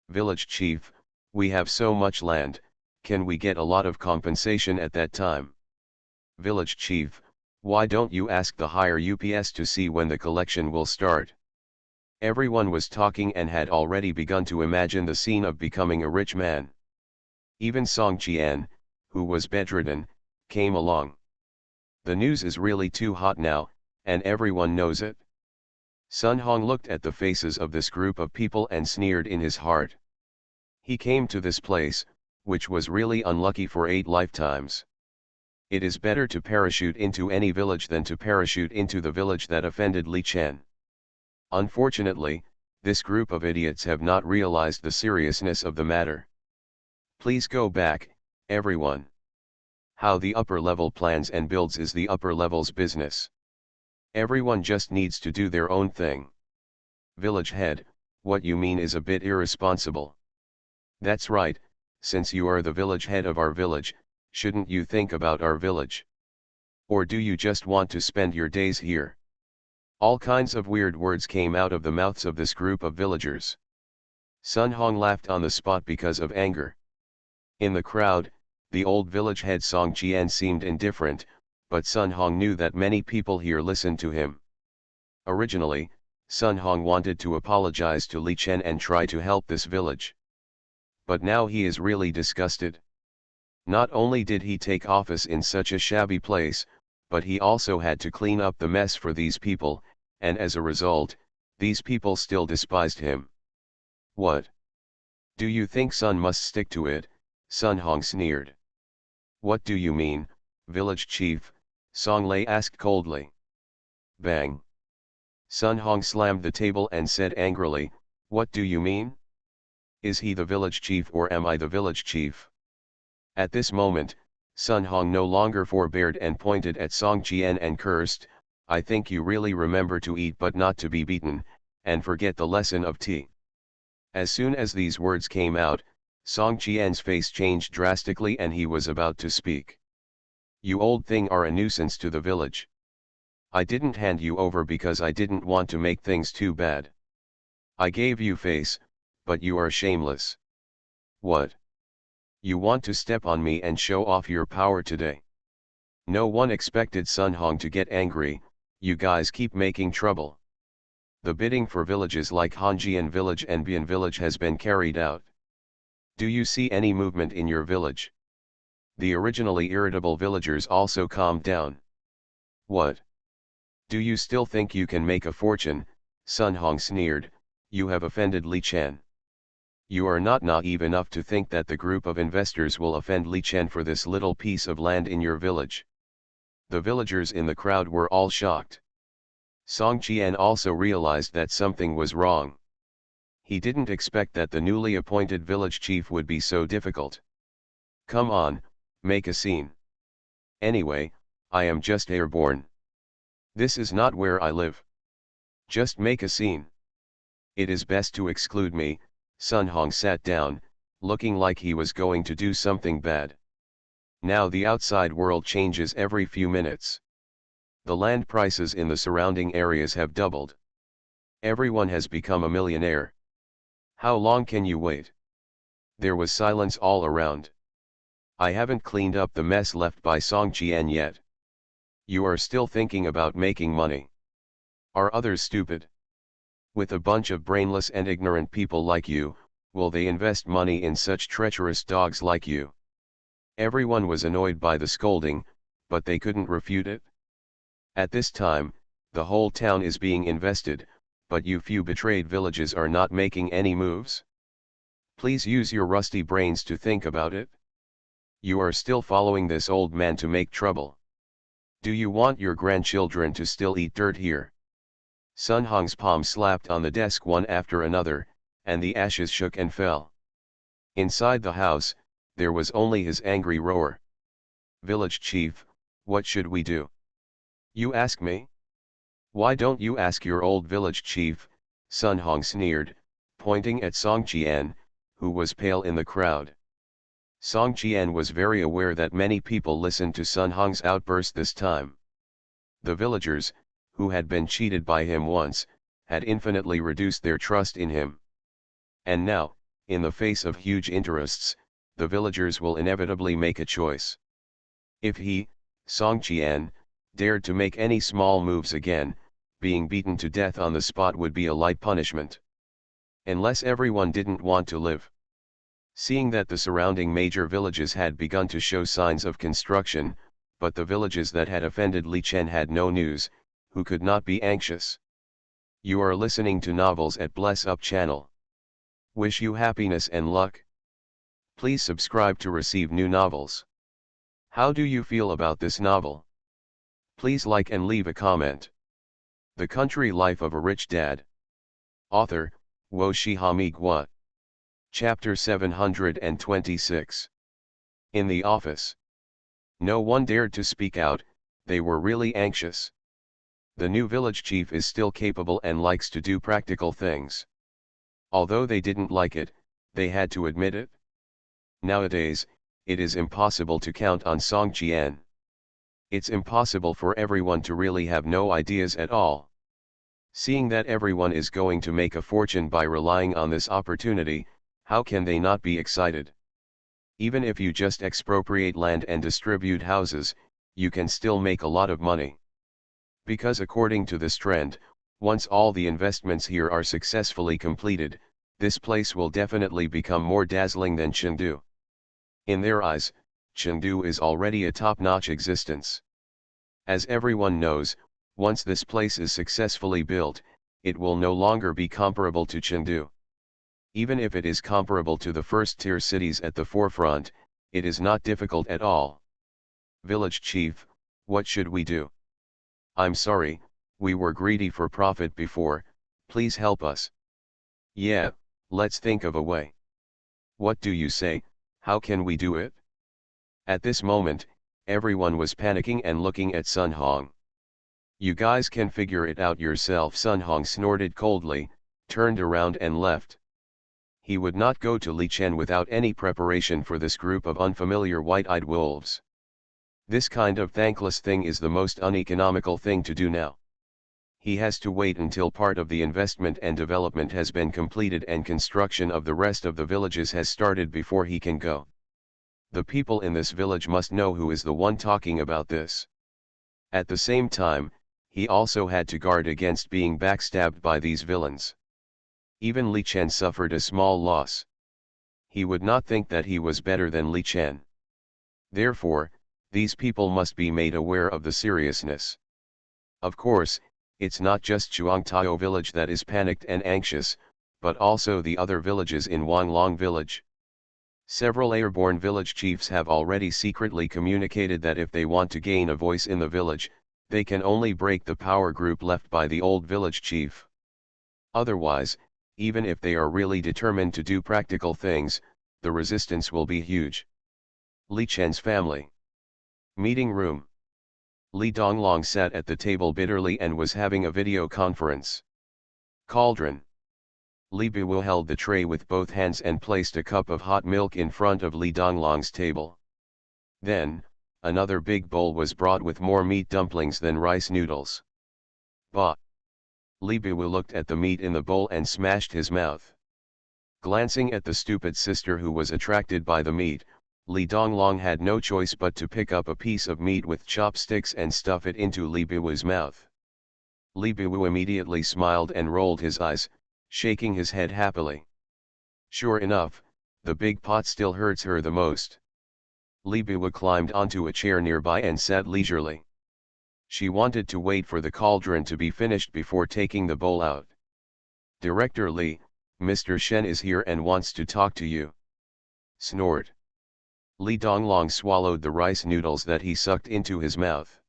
Village chief, we have so much land, Can we get a lot of compensation at that time? Village chief, why don't you ask the higher UPS to see when the collection will start? Everyone was talking and had already begun to imagine the scene of becoming a rich man. Even Song Qian, who was bedridden, came along. The news is really too hot now, and everyone knows it. Sun Hong looked at the faces of this group of people and sneered in his heart. He came to this place, which was really unlucky for 8 lifetimes. It is better to parachute into any village than to parachute into the village that offended Li Chen. Unfortunately, this group of idiots have not realized the seriousness of the matter. Please go back, everyone. How the upper level plans and builds is the upper level's business. Everyone just needs to do their own thing. Village head, what you mean is a bit irresponsible. That's right, since you are the village head of our village, shouldn't you think about our village? Or do you just want to spend your days here? All kinds of weird words came out of the mouths of this group of villagers. Sun Hong laughed on the spot because of anger. In the crowd, the old village head Song Qian seemed indifferent, but Sun Hong knew that many people here listened to him. Originally, Sun Hong wanted to apologize to Li Chen and try to help this village. But now he is really disgusted. Not only did he take office in such a shabby place, but he also had to clean up the mess for these people, and as a result, these people still despised him. What? Do you think Sun must stick to it? Sun Hong sneered. What do you mean, village chief? Song Lei asked coldly. Bang. Sun Hong slammed the table and said angrily, what do you mean? Is he the village chief or am I the village chief? At this moment, Sun Hong no longer forbeared and pointed at Song Qian and cursed, I think you really remember to eat but not to be beaten, and forget the lesson of tea. As soon as these words came out, Song Qian's face changed drastically and he was about to speak. You old thing are a nuisance to the village. I didn't hand you over because I didn't want to make things too bad. I gave you face, but you are shameless. What? You want to step on me and show off your power today? No one expected Sun Hong to get angry, you guys keep making trouble. The bidding for villages like Hanjian village and Bian village has been carried out. Do you see any movement in your village? The originally irritable villagers also calmed down. What? Do you still think you can make a fortune? Sun Hong sneered, you have offended Li Chen. You are not naive enough to think that the group of investors will offend Li Chen for this little piece of land in your village. The villagers in the crowd were all shocked. Song Qian also realized that something was wrong. He didn't expect that the newly appointed village chief would be so difficult. Come on, make a scene. Anyway, I am just airborne. This is not where I live. Just make a scene. It is best to exclude me. Sun Hong sat down, looking like he was going to do something bad. Now the outside world changes every few minutes. The land prices in the surrounding areas have doubled. Everyone has become a millionaire. How long can you wait? There was silence all around. I haven't cleaned up the mess left by Song Qian yet. You are still thinking about making money. Are others stupid? With a bunch of brainless and ignorant people like you, will they invest money in such treacherous dogs like you? Everyone was annoyed by the scolding, but they couldn't refute it. At this time, the whole town is being invested, but you few betrayed villages are not making any moves. Please use your rusty brains to think about it. You are still following this old man to make trouble. Do you want your grandchildren to still eat dirt here? Sun Hong's palm slapped on the desk one after another, and the ashes shook and fell. Inside the house, there was only his angry roar. Village chief, what should we do? You ask me? Why don't you ask your old village chief? Sun Hong sneered, pointing at Song Qian, who was pale in the crowd. Song Qian was very aware that many people listened to Sun Hong's outburst this time. The villagers, who had been cheated by him once, had infinitely reduced their trust in him. And now, in the face of huge interests, the villagers will inevitably make a choice. If he, Song Qian, dared to make any small moves again, being beaten to death on the spot would be a light punishment. Unless everyone didn't want to live. Seeing that the surrounding major villages had begun to show signs of construction, but the villages that had offended Li Chen had no news, who could not be anxious. You are listening to Novels at Bless Up channel. Wish you happiness and luck. Please subscribe to receive new novels. How do you feel about this novel? Please like and leave a comment. The Country Life of a Rich Dad. Author, Wo Shihami Gua. Chapter 726. In the office. No one dared to speak out, they were really anxious. The new village chief is still capable and likes to do practical things. Although they didn't like it, they had to admit it. Nowadays, it is impossible to count on Song Qian. It's impossible for everyone to really have no ideas at all. Seeing that everyone is going to make a fortune by relying on this opportunity, how can they not be excited? Even if you just expropriate land and distribute houses, you can still make a lot of money. Because according to this trend, once all the investments here are successfully completed, this place will definitely become more dazzling than Chengdu. In their eyes, Chengdu is already a top-notch existence. As everyone knows, once this place is successfully built, it will no longer be comparable to Chengdu. Even if it is comparable to the first-tier cities at the forefront, it is not difficult at all. Village chief, what should we do? I'm sorry, we were greedy for profit before, please help us. Yeah, let's think of a way. What do you say, how can we do it? At this moment, everyone was panicking and looking at Sun Hong. You guys can figure it out yourself, Sun Hong snorted coldly, turned around and left. He would not go to Li Chen without any preparation for this group of unfamiliar white-eyed wolves. This kind of thankless thing is the most uneconomical thing to do now. He has to wait until part of the investment and development has been completed and construction of the rest of the villages has started before he can go. The people in this village must know who is the one talking about this. At the same time, he also had to guard against being backstabbed by these villains. Even Li Chen suffered a small loss. He would not think that he was better than Li Chen. Therefore, these people must be made aware of the seriousness. Of course, it's not just Chuangtao village that is panicked and anxious, but also the other villages in Wanglong village. Several airborne village chiefs have already secretly communicated that if they want to gain a voice in the village, they can only break the power group left by the old village chief. Otherwise, even if they are really determined to do practical things, the resistance will be huge. Li Chen's family. Meeting room. Li Donglong sat at the table bitterly and was having a video conference. Cauldron. Li Biwu held the tray with both hands and placed a cup of hot milk in front of Li Donglong's table. Then, another big bowl was brought with more meat dumplings than rice noodles. Bah! Li Biwu looked at the meat in the bowl and smashed his mouth. Glancing at the stupid sister who was attracted by the meat, Li Donglong had no choice but to pick up a piece of meat with chopsticks and stuff it into Li Biwu's mouth. Li Biwu immediately smiled and rolled his eyes, shaking his head happily. Sure enough, the big pot still hurts her the most. Li Biwu climbed onto a chair nearby and sat leisurely. She wanted to wait for the cauldron to be finished before taking the bowl out. Director Li, Mr. Shen is here and wants to talk to you. Snort. Li Donglong swallowed the rice noodles that he sucked into his mouth.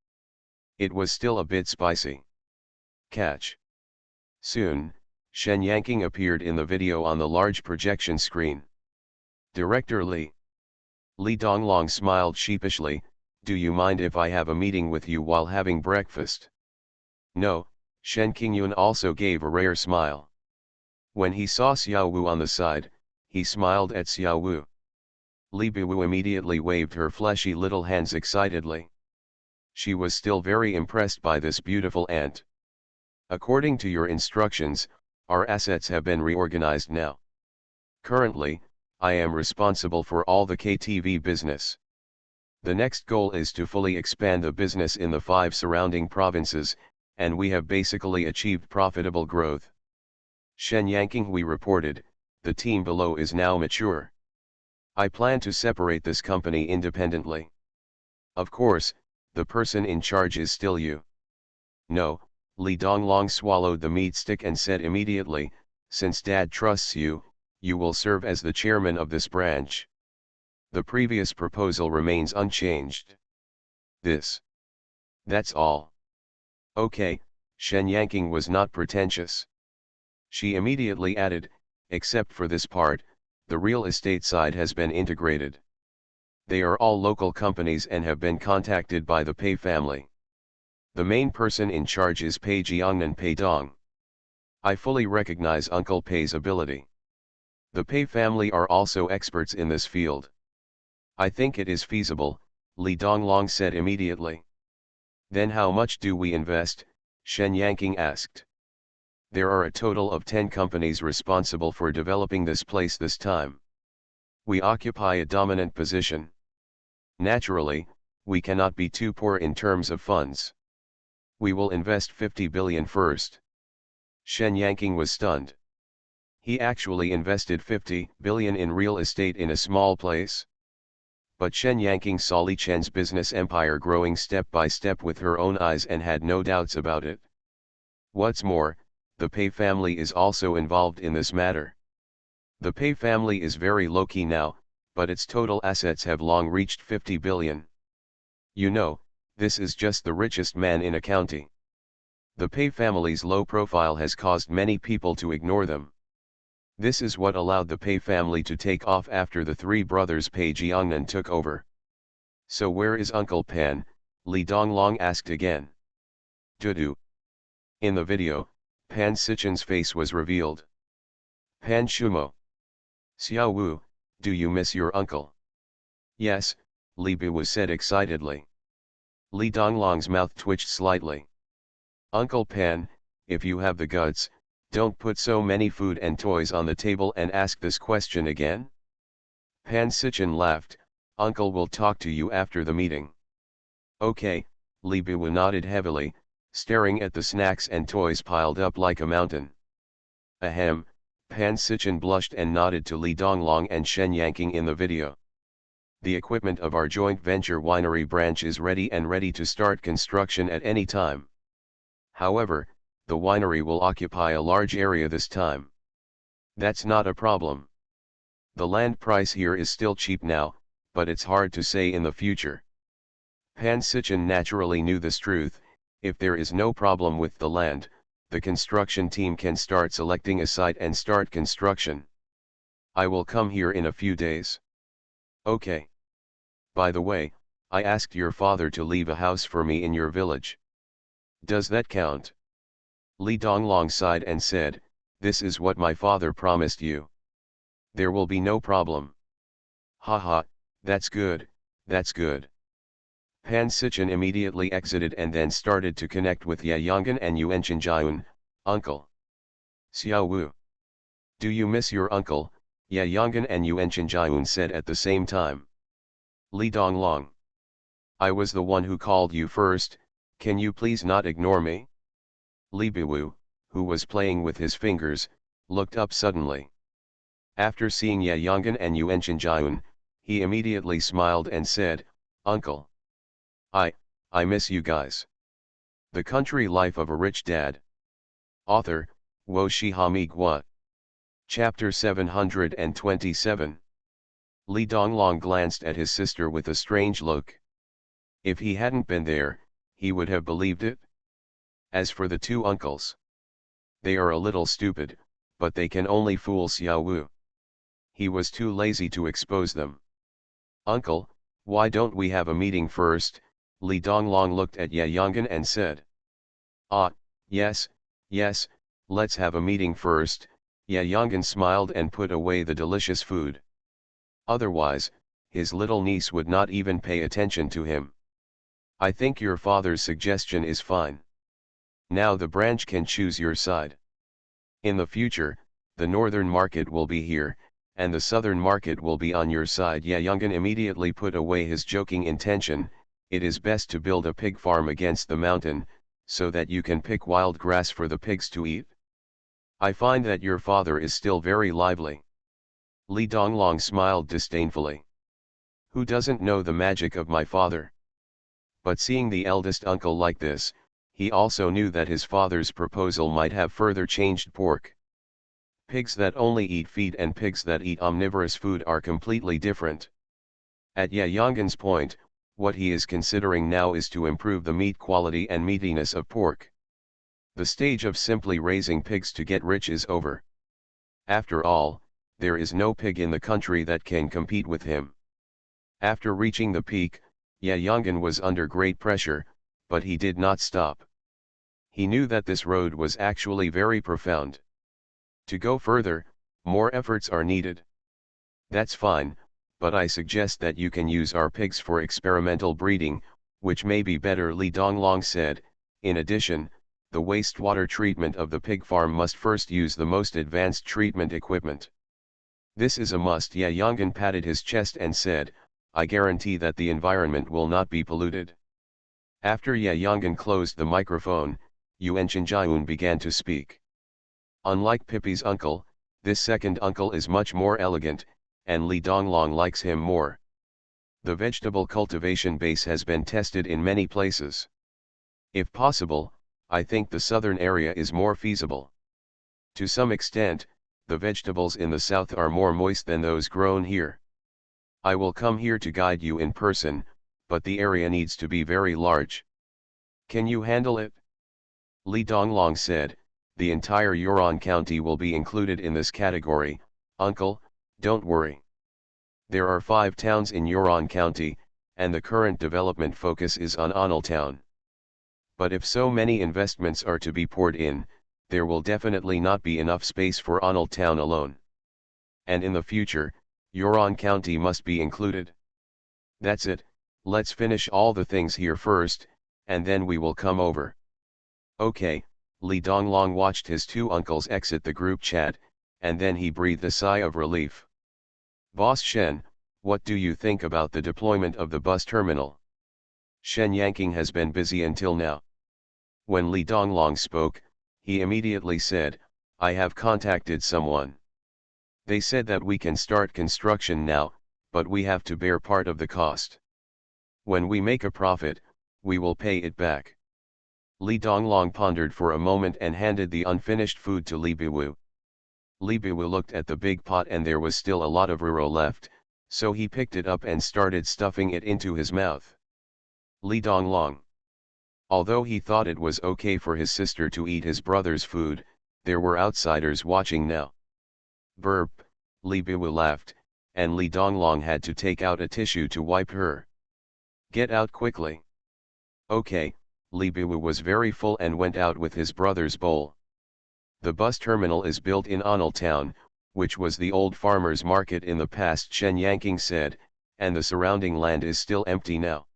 It was still a bit spicy. Catch. Soon, Shen Yanqing appeared in the video on the large projection screen. Director Li. Li Donglong smiled sheepishly, do you mind if I have a meeting with you while having breakfast? No, Shen Qingyun also gave a rare smile. When he saw Xiao Wu on the side, he smiled at Xiao Wu. Li Biwu immediately waved her fleshy little hands excitedly. She was still very impressed by this beautiful ant. According to your instructions, our assets have been reorganized now. Currently, I am responsible for all the KTV business. The next goal is to fully expand the business in the 5 surrounding provinces, and we have basically achieved profitable growth. Shenyang we reported, the team below is now mature. I plan to separate this company independently. Of course, the person in charge is still you. No, Li Donglong swallowed the meat stick and said immediately, since Dad trusts you, you will serve as the chairman of this branch. The previous proposal remains unchanged. That's all. Okay, Shenyang was not pretentious. She immediately added, except for this part, the real estate side has been integrated. They are all local companies and have been contacted by the Pei family. The main person in charge is Pei Jiang and Pei Dong. I fully recognize Uncle Pei's ability. The Pei family are also experts in this field. I think it is feasible, Li Donglong said immediately. Then how much do we invest? Shen Yanqing asked. There are a total of 10 companies responsible for developing this place this time. We occupy a dominant position. Naturally, we cannot be too poor in terms of funds. We will invest 50 billion first. Shen Yanqing was stunned. He actually invested 50 billion in real estate in a small place. But Shen Yanqing saw Li Chen's business empire growing step by step with her own eyes and had no doubts about it. What's more, the Pei family is also involved in this matter. The Pei family is very low-key now, but its total assets have long reached 50 billion. You know, this is just the richest man in a county. The Pei family's low profile has caused many people to ignore them. This is what allowed the Pei family to take off after the 3 brothers Pei Jiangnan took over. So where is Uncle Pan? Li Donglong asked again. Dudu. In the video, Pan Sichen's face was revealed. Pan Shumo. Xiao Wu, do you miss your uncle? Yes, Li Biwu said excitedly. Li Donglong's mouth twitched slightly. Uncle Pan, if you have the guts, don't put so many food and toys on the table and ask this question again. Pan Sichen laughed, Uncle will talk to you after the meeting. Okay, Li Biwu nodded heavily, staring at the snacks and toys piled up like a mountain. Ahem, Pan Sichen blushed and nodded to Li Donglong and Shen Yanqing in the video. The equipment of our joint venture winery branch is ready to start construction at any time. However, the winery will occupy a large area this time. That's not a problem. The land price here is still cheap now, but it's hard to say in the future. Pan Sichen naturally knew this truth. If there is no problem with the land, the construction team can start selecting a site and start construction. I will come here in a few days. Okay. By the way, I asked your father to leave a house for me in your village. Does that count? Li Donglong sighed and said, this is what my father promised you. There will be no problem. Haha, that's good, that's good. Pan Sichen immediately exited and then started to connect with Ye Yonggan and Yuan Jiayun, uncle. Xiao Wu. Do you miss your uncle? Ye Yonggan and Yuan Jiayun said at the same time. Li Donglong. I was the one who called you first, can you please not ignore me? Li Biwu, who was playing with his fingers, looked up suddenly. After seeing Ye Yonggan and Yuan Jiayun, he immediately smiled and said, Uncle. I miss you guys. The Country Life of a Rich Dad. Author, Wo Shihami Gua. Chapter 727. Li Donglong glanced at his sister with a strange look. If he hadn't been there, he would have believed it. As for the 2 uncles, they are a little stupid, but they can only fool Xiao Wu. He was too lazy to expose them. Uncle, why don't we have a meeting first? Li Donglong looked at Ye Yonggan and said. Yes, let's have a meeting first. Ye Yonggan smiled and put away the delicious food. Otherwise, his little niece would not even pay attention to him. I think your father's suggestion is fine. Now the branch can choose your side. In the future, the northern market will be here, and the southern market will be on your side. Yayangan immediately put away his joking intention. It is best to build a pig farm against the mountain, so that you can pick wild grass for the pigs to eat. I find that your father is still very lively. Li Donglong smiled disdainfully. Who doesn't know the magic of my father? But seeing the eldest uncle like this, he also knew that his father's proposal might have further changed pork. Pigs that only eat feed and pigs that eat omnivorous food are completely different. At Yayangan's point, what he is considering now is to improve the meat quality and meatiness of pork. The stage of simply raising pigs to get rich is over. After all, there is no pig in the country that can compete with him. After reaching the peak, Yayangan was under great pressure, but he did not stop. He knew that this road was actually very profound. To go further, more efforts are needed. That's fine, but I suggest that you can use our pigs for experimental breeding, which may be better, Li Donglong said. In addition, the wastewater treatment of the pig farm must first use the most advanced treatment equipment. This is a must. Yayangan patted his chest and said, I guarantee that the environment will not be polluted. After Yayangan closed the microphone, Yuan Chenjiun began to speak. Unlike Pippi's uncle, this second uncle is much more elegant, and Li Donglong likes him more. The vegetable cultivation base has been tested in many places. If possible, I think the southern area is more feasible. To some extent, the vegetables in the south are more moist than those grown here. I will come here to guide you in person, but the area needs to be very large. Can you handle it? Li Donglong said, the entire Yurong County will be included in this category, uncle, don't worry. There are 5 towns in Yurong County, and the current development focus is on Onal Town. But if so many investments are to be poured in, there will definitely not be enough space for Onal Town alone. And in the future, Yurong County must be included. That's it, let's finish all the things here first, and then we will come over. Okay, Li Donglong watched his 2 uncles exit the group chat, and then he breathed a sigh of relief. Boss Shen, what do you think about the deployment of the bus terminal? Shen Yanqing has been busy until now. When Li Donglong spoke, he immediately said, I have contacted someone. They said that we can start construction now, but we have to bear part of the cost. When we make a profit, we will pay it back. Li Donglong pondered for a moment and handed the unfinished food to Li Biwu. Li Biwu looked at the big pot and there was still a lot of ruro left, so he picked it up and started stuffing it into his mouth. Li Donglong. Although he thought it was okay for his sister to eat his brother's food, there were outsiders watching now. Burp, Li Biwu laughed, and Li Donglong had to take out a tissue to wipe her. Get out quickly. Okay, Li Biwu was very full and went out with his brother's bowl. The bus terminal is built in Onal Town, which was the old farmer's market in the past, Shen Yanqing said, and the surrounding land is still empty now.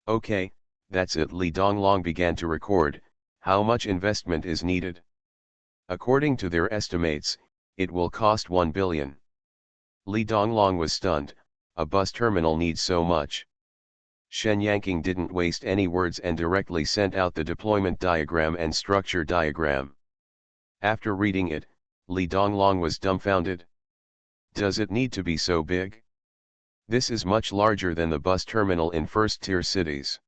Okay, that's it. Li Donglong began to record. How much investment is needed? According to their estimates, it will cost 1 billion. Li Donglong was stunned. A bus terminal needs so much. Shen Yanqing didn't waste any words and directly sent out the deployment diagram and structure diagram. After reading it, Li Donglong was dumbfounded. Does it need to be so big? This is much larger than the bus terminal in first-tier cities.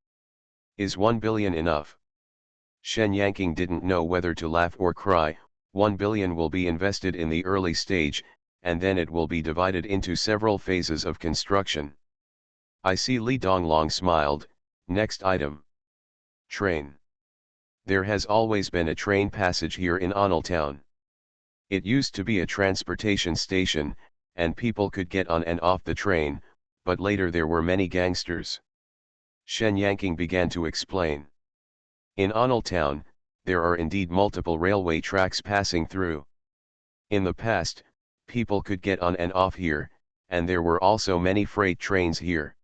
Is 1 billion enough? Shen Yanqing didn't know whether to laugh or cry. 1 billion will be invested in the early stage, and then it will be divided into several phases of construction. I see. Li Donglong smiled. Next item. Train. There has always been a train passage here in Onal Town. It used to be a transportation station, and people could get on and off the train, but later there were many gangsters. Shen Yanqing began to explain. In Onal Town, there are indeed multiple railway tracks passing through. In the past, people could get on and off here, and there were also many freight trains here.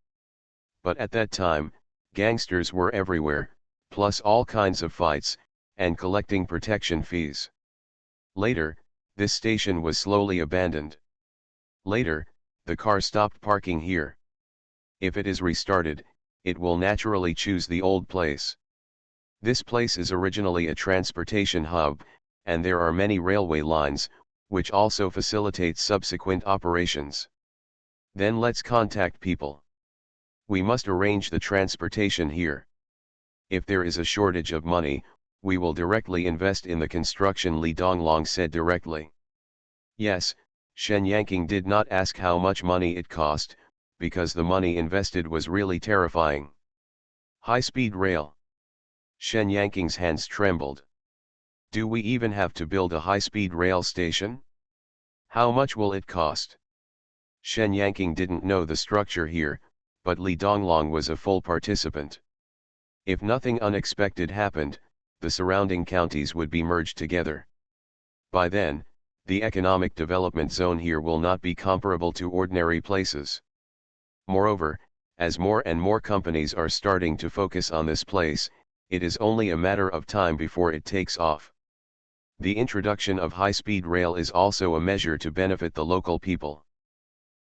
But at that time, gangsters were everywhere, plus all kinds of fights, and collecting protection fees. Later, this station was slowly abandoned. Later, the car stopped parking here. If it is restarted, it will naturally choose the old place. This place is originally a transportation hub, and there are many railway lines, which also facilitate subsequent operations. Then let's contact people. We must arrange the transportation here. If there is a shortage of money, we will directly invest in the construction, Li Donglong said directly. Yes, Shen Yanqing did not ask how much money it cost, because the money invested was really terrifying. High-speed rail. Shen Yanqing's hands trembled. Do we even have to build a high-speed rail station? How much will it cost? Shen Yanqing didn't know the structure here, but Li Donglong was a full participant. If nothing unexpected happened, the surrounding counties would be merged together. By then, the economic development zone here will not be comparable to ordinary places. Moreover, as more and more companies are starting to focus on this place, it is only a matter of time before it takes off. The introduction of high-speed rail is also a measure to benefit the local people.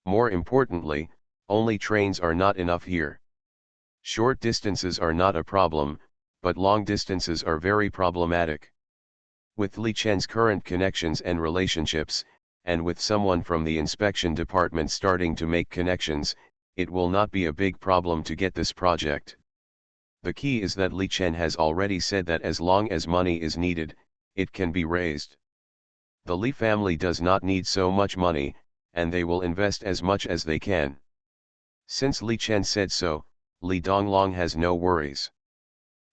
More importantly, only trains are not enough here. Short distances are not a problem, but long distances are very problematic. With Li Chen's current connections and relationships, and with someone from the inspection department starting to make connections, it will not be a big problem to get this project. The key is that Li Chen has already said that as long as money is needed, it can be raised. The Li family does not need so much money, and they will invest as much as they can. Since Li Chen said so, Li Donglong has no worries.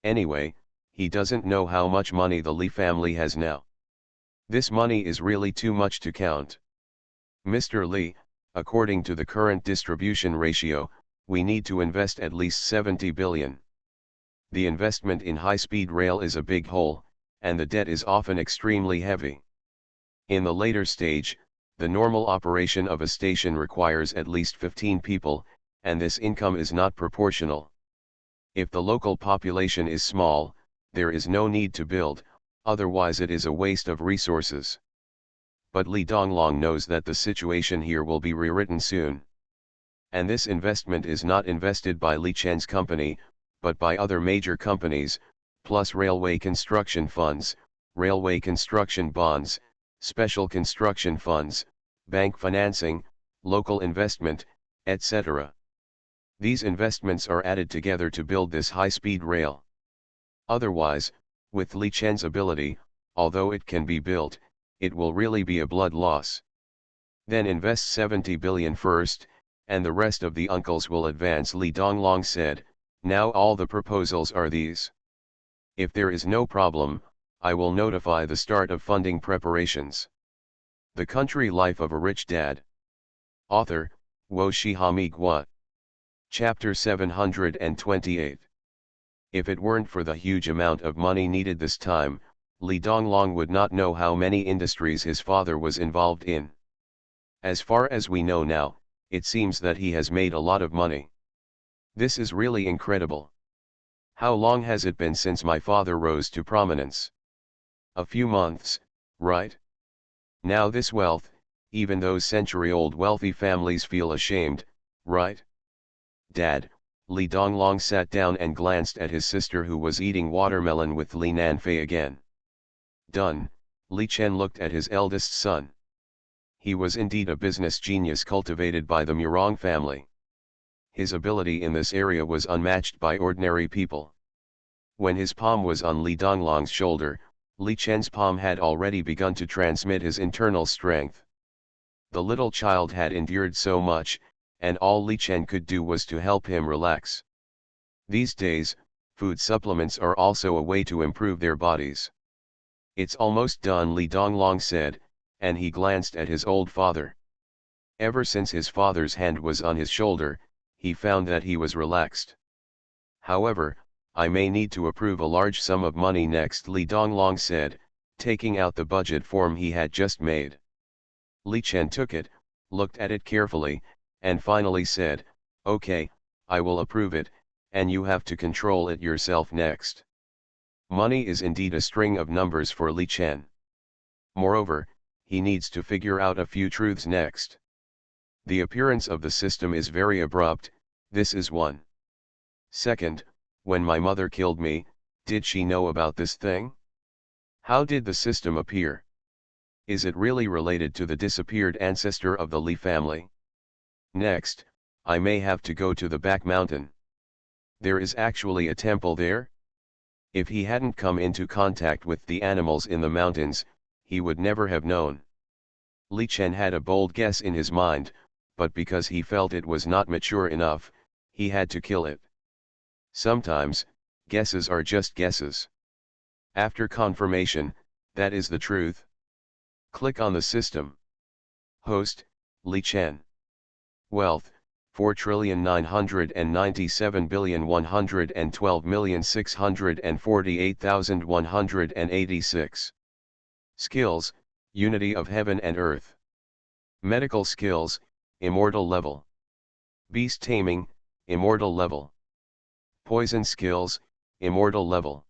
Anyway, he doesn't know how much money the Li family has now. This money is really too much to count. Mr. Li, according to the current distribution ratio, we need to invest at least 70 billion. The investment in high-speed rail is a big hole, and the debt is often extremely heavy. In the later stage, the normal operation of a station requires at least 15 people, and this income is not proportional. If the local population is small, there is no need to build, otherwise it is a waste of resources. But Li Donglong knows that the situation here will be rewritten soon. And this investment is not invested by Li Chen's company, but by other major companies, plus railway construction funds, railway construction bonds, special construction funds, bank financing, local investment, etc. These investments are added together to build this high-speed rail. Otherwise, with Li Chen's ability, although it can be built, it will really be a blood loss. Then invest 70 billion first, and the rest of the uncles will advance, Li Donglong said. Now all the proposals are these. If there is no problem, I will notify the start of funding preparations. The Country Life of a Rich Dad. Author, Wo Shihami Gua. Chapter 728. If it weren't for the huge amount of money needed this time, Li Donglong would not know how many industries his father was involved in. As far as we know now, it seems that he has made a lot of money. This is really incredible. How long has it been since my father rose to prominence? A few months, right? Now this wealth, even those century-old wealthy families feel ashamed, right? Dad, Li Donglong sat down and glanced at his sister who was eating watermelon with Li Nanfei again. Done, Li Chen looked at his eldest son. He was indeed a business genius cultivated by the Murong family. His ability in this area was unmatched by ordinary people. When his palm was on Li Donglong's shoulder, Li Chen's palm had already begun to transmit his internal strength. The little child had endured so much, and all Li Chen could do was to help him relax. These days, food supplements are also a way to improve their bodies. It's almost done, Li Donglong said, and he glanced at his old father. Ever since his father's hand was on his shoulder, he found that he was relaxed. However, I may need to approve a large sum of money next, Li Donglong said, taking out the budget form he had just made. Li Chen took it, looked at it carefully, and finally said, "Okay, I will approve it, and you have to control it yourself next." Money is indeed a string of numbers for Li Chen. Moreover, he needs to figure out a few truths next. The appearance of the system is very abrupt, this is one. Second, when my mother killed me, did she know about this thing? How did the system appear? Is it really related to the disappeared ancestor of the Li family? Next, I may have to go to the back mountain. There is actually a temple there? If he hadn't come into contact with the animals in the mountains, he would never have known. Li Chen had a bold guess in his mind, but because he felt it was not mature enough, he had to kill it. Sometimes, guesses are just guesses. After confirmation, that is the truth. Click on the system. Host, Li Chen. Wealth, 4,997,112,648,186. Skills, Unity of Heaven and Earth. Medical skills, Immortal level. Beast taming, Immortal level. Poison skills, Immortal level.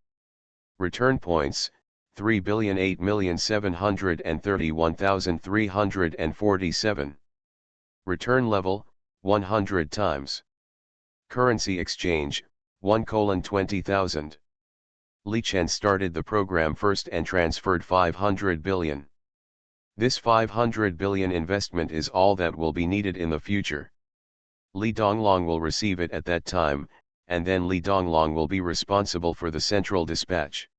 Return points, 3,08,731,347. Return level, 100 times. Currency exchange, 1:20,000. Li Chen started the program first and transferred 500 billion. This 500 billion investment is all that will be needed in the future. Li Donglong will receive it at that time, and then Li Donglong will be responsible for the central dispatch.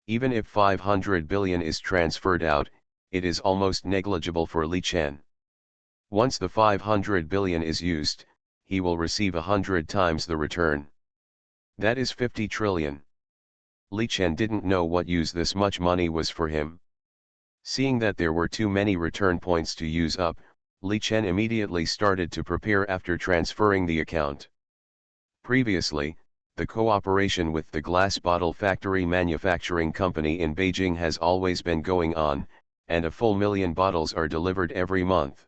Even if 500 billion is transferred out, it is almost negligible for Li Chen. Once the 500 billion is used, he will receive 100 times the return. That is 50 trillion. Li Chen didn't know what use this much money was for him. Seeing that there were too many return points to use up, Li Chen immediately started to prepare after transferring the account. Previously, the cooperation with the glass bottle factory manufacturing company in Beijing has always been going on, and a full 1,000,000 bottles are delivered every month.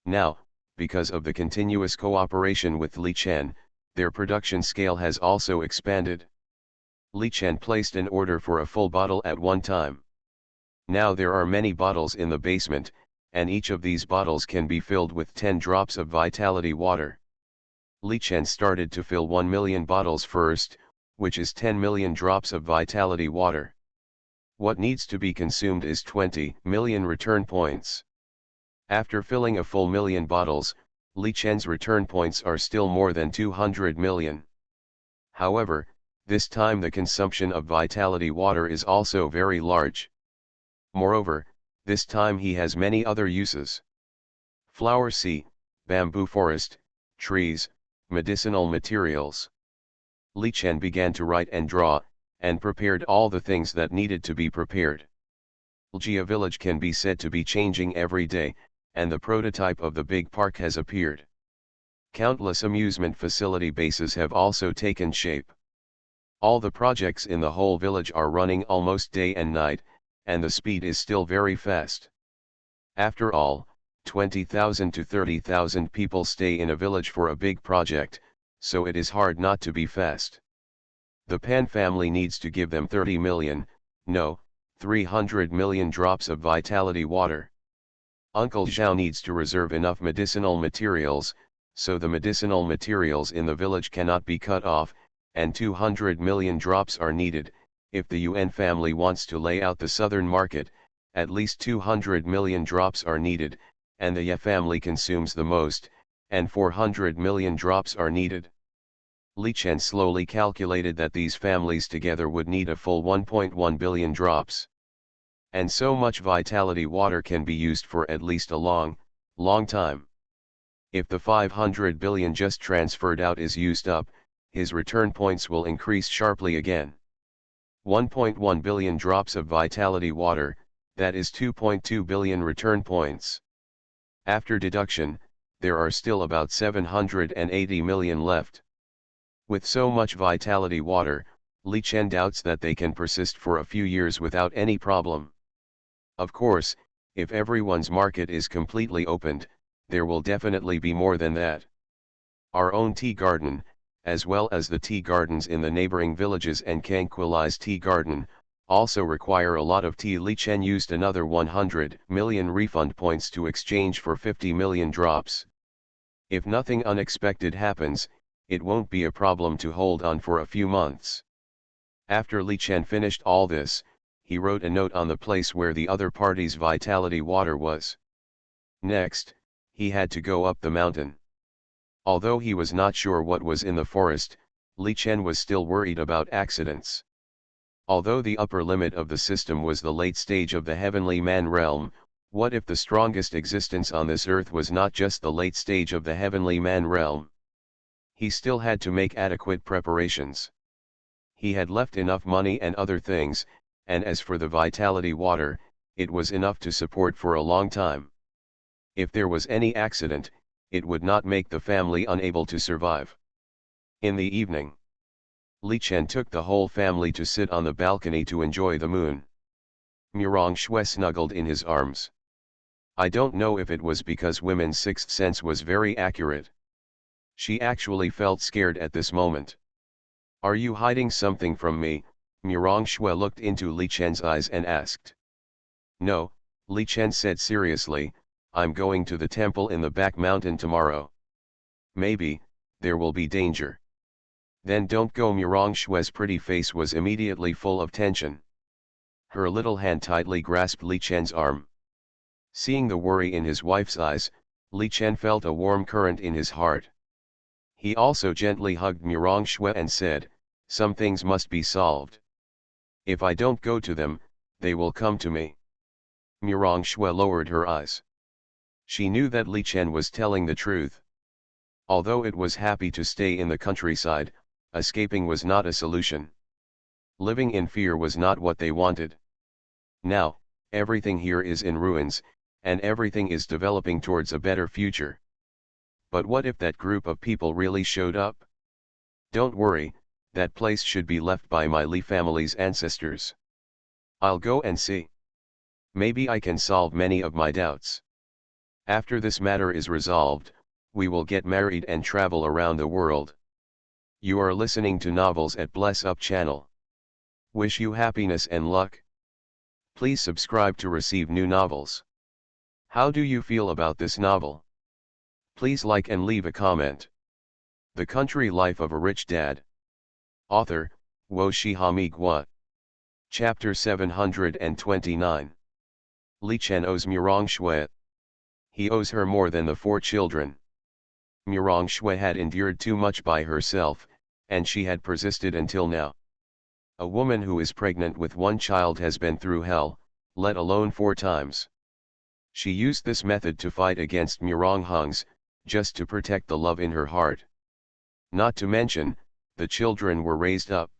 Now, because of the continuous cooperation with Li Chen, their production scale has also expanded. Li Chen placed an order for a full bottle at one time. Now there are many bottles in the basement, and each of these bottles can be filled with 10 drops of vitality water. Li Chen started to fill 1,000,000 bottles first, which is 10 million drops of vitality water. What needs to be consumed is 20 million return points. After filling a full 1,000,000 bottles, Li Chen's return points are still more than 200 million. However, this time the consumption of vitality water is also very large. Moreover, this time he has many other uses. Flower sea, bamboo forest, trees, medicinal materials. Li Chen began to write and draw, and prepared all the things that needed to be prepared. Ljia village can be said to be changing every day, and the prototype of the big park has appeared. Countless amusement facility bases have also taken shape. All the projects in the whole village are running almost day and night, and the speed is still very fast. After all, 20,000 to 30,000 people stay in a village for a big project, so it is hard not to be fast. The Pan family needs to give them 30 million, no, 300 million drops of vitality water. Uncle Zhao needs to reserve enough medicinal materials, so the medicinal materials in the village cannot be cut off, and 200 million drops are needed. If the Yuan family wants to lay out the southern market, at least 200 million drops are needed, and the Ye family consumes the most, and 400 million drops are needed. Li Chen slowly calculated that these families together would need a full 1.1 billion drops. And so much vitality water can be used for at least a long time. If the 500 billion just transferred out is used up, his return points will increase sharply again. 1.1 billion drops of vitality water, that is 2.2 billion return points. After deduction, there are still about 780 million left. With so much vitality water, Li Chen doubts that they can persist for a few years without any problem. Of course, if everyone's market is completely opened, there will definitely be more than that. Our own tea garden, as well as the tea gardens in the neighboring villages and Kangquilai's tea garden, also require a lot of tea. Li Chen used another 100 million refund points to exchange for 50 million drops. If nothing unexpected happens, it won't be a problem to hold on for a few months. After Li Chen finished all this, he wrote a note on the place where the other party's vitality water was. Next, he had to go up the mountain. Although he was not sure what was in the forest, Li Chen was still worried about accidents. Although the upper limit of the system was the late stage of the heavenly man realm, what if the strongest existence on this earth was not just the late stage of the heavenly man realm? He still had to make adequate preparations. He had left enough money and other things, and as for the vitality water, it was enough to support for a long time. If there was any accident, it would not make the family unable to survive. In the evening, Li Chen took the whole family to sit on the balcony to enjoy the moon. Murong Shui snuggled in his arms. I don't know if it was because women's sixth sense was very accurate. She actually felt scared at this moment. Are you hiding something from me? Murong Shui looked into Li Chen's eyes and asked. No, Li Chen said seriously, I'm going to the temple in the back mountain tomorrow. Maybe, there will be danger. Then don't go. Murong Shui's pretty face was immediately full of tension. Her little hand tightly grasped Li Chen's arm. Seeing the worry in his wife's eyes, Li Chen felt a warm current in his heart. He also gently hugged Murong Shui and said, some things must be solved. If I don't go to them, they will come to me. Murong Shui lowered her eyes. She knew that Li Chen was telling the truth. Although it was happy to stay in the countryside, escaping was not a solution. Living in fear was not what they wanted. Now, everything here is in ruins, and everything is developing towards a better future. But what if that group of people really showed up? Don't worry, that place should be left by my Li family's ancestors. I'll go and see. Maybe I can solve many of my doubts. After this matter is resolved, we will get married and travel around the world. You are listening to Novels at Bless Up channel. Wish you happiness and luck. Please subscribe to receive new novels. How do you feel about this novel? Please like and leave a comment. The Country Life of a Rich Dad. Author, Wo Shihami Gua. Chapter 729. Li Chen owes Murong Shui. He owes her more than the 4 children. Murong Shui had endured too much by herself, and she had persisted until now. A woman who is pregnant with 1 child has been through hell, let alone 4 times. She used this method to fight against Murong Hung's, just to protect the love in her heart. Not to mention, the children were raised up.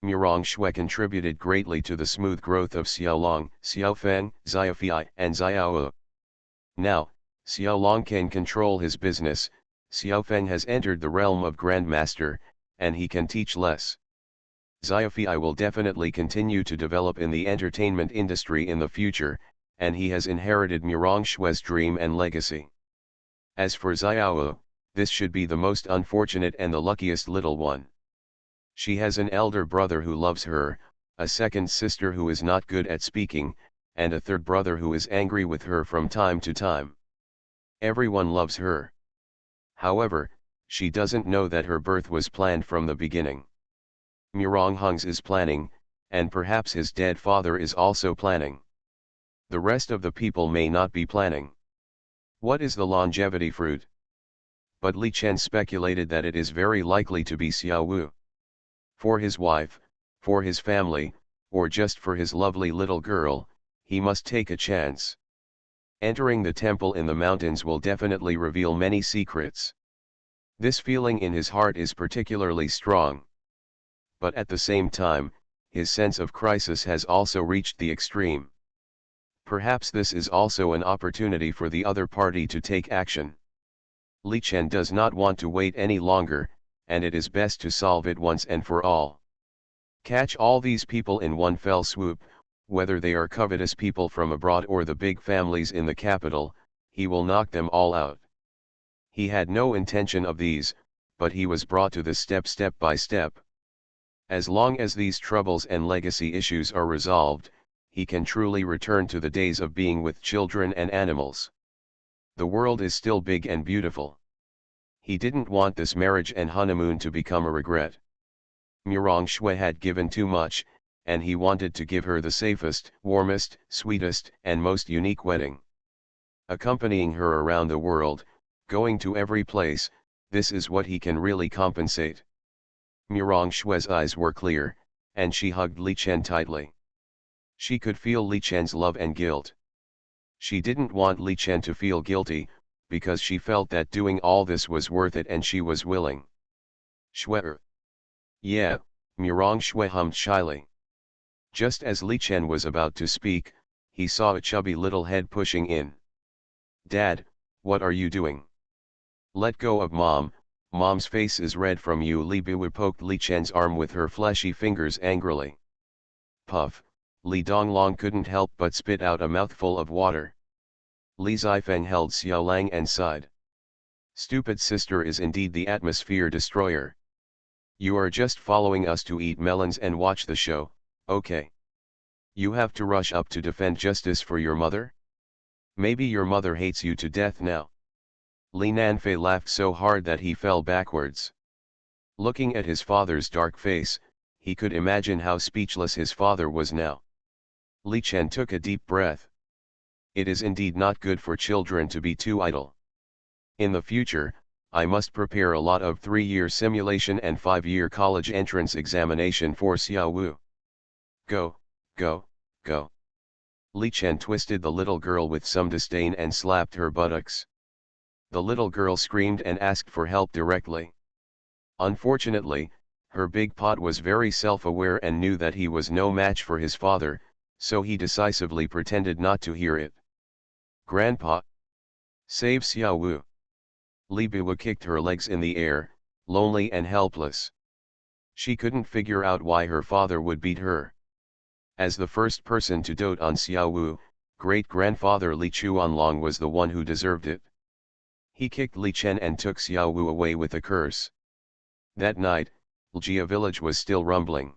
Murong Shui contributed greatly to the smooth growth of Xiaolong, Xiaofeng, Sci-fi, and Xiaowu. Now, Xiaolong can control his business, Xiaofeng has entered the realm of Grandmaster, and he can teach less. Sci-fi will definitely continue to develop in the entertainment industry in the future, and he has inherited Murong Shui's dream and legacy. As for Xiaowu, this should be the most unfortunate and the luckiest little one. She has an elder brother who loves her, a second sister who is not good at speaking, and a third brother who is angry with her from time to time. Everyone loves her. However, she doesn't know that her birth was planned from the beginning. Murong Hung's is planning, and perhaps his dead father is also planning. The rest of the people may not be planning. What is the longevity fruit? But Li Chen speculated that it is very likely to be Xiaowu. For his wife, for his family, or just for his lovely little girl, he must take a chance. Entering the temple in the mountains will definitely reveal many secrets. This feeling in his heart is particularly strong. But at the same time, his sense of crisis has also reached the extreme. Perhaps this is also an opportunity for the other party to take action. Li Chen does not want to wait any longer, and it is best to solve it once and for all. Catch all these people in one fell swoop, whether they are covetous people from abroad or the big families in the capital, he will knock them all out. He had no intention of these, but he was brought to this step by step. As long as these troubles and legacy issues are resolved, he can truly return to the days of being with children and animals. The world is still big and beautiful. He didn't want this marriage and honeymoon to become a regret. Murong Shui had given too much, and he wanted to give her the safest, warmest, sweetest, and most unique wedding. Accompanying her around the world, going to every place, this is what he can really compensate. Murong Shui's eyes were clear, and she hugged Li Chen tightly. She could feel Li Chen's love and guilt. She didn't want Li Chen to feel guilty, because she felt that doing all this was worth it and she was willing. Shui. Yeah, Murong Shui hummed shyly. Just as Li Chen was about to speak, he saw a chubby little head pushing in. Dad, what are you doing? Let go of Mom, Mom's face is red from you. Li Biwu poked Li Chen's arm with her fleshy fingers angrily. Puff, Li Donglong couldn't help but spit out a mouthful of water. Li Zifeng held Xiaolang and sighed. Stupid sister is indeed the atmosphere destroyer. You are just following us to eat melons and watch the show, okay? You have to rush up to defend justice for your mother? Maybe your mother hates you to death now. Li Nanfei laughed so hard that he fell backwards. Looking at his father's dark face, he could imagine how speechless his father was now. Li Chen took a deep breath. It is indeed not good for children to be too idle. In the future, I must prepare a lot of 3-year simulation and 5-year college entrance examination for Xiao Wu. Go, go, go. Li Chen twisted the little girl with some disdain and slapped her buttocks. The little girl screamed and asked for help directly. Unfortunately, her big pot was very self-aware and knew that he was no match for his father, so he decisively pretended not to hear it. Grandpa! Save Xiao Wu! Li Biwu kicked her legs in the air, lonely and helpless. She couldn't figure out why her father would beat her. As the first person to dote on Xiao Wu, great-grandfather Li Chuanlong was the one who deserved it. He kicked Li Chen and took Xiao Wu away with a curse. That night, Ljia village was still rumbling.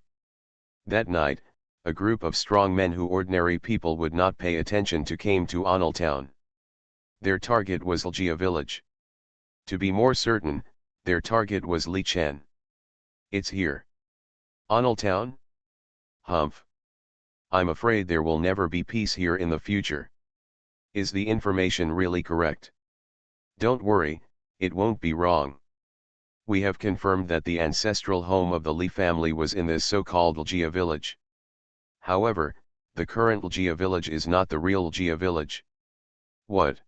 That night, a group of strong men who ordinary people would not pay attention to came to Anil town. Their target was Ljia village. To be more certain, their target was Li Chen. It's here. Anil town? Humph. I'm afraid there will never be peace here in the future. Is the information really correct? Don't worry, it won't be wrong. We have confirmed that the ancestral home of the Li family was in this so-called Ljia village. However, the current Ljia village is not the real Ljia village. What?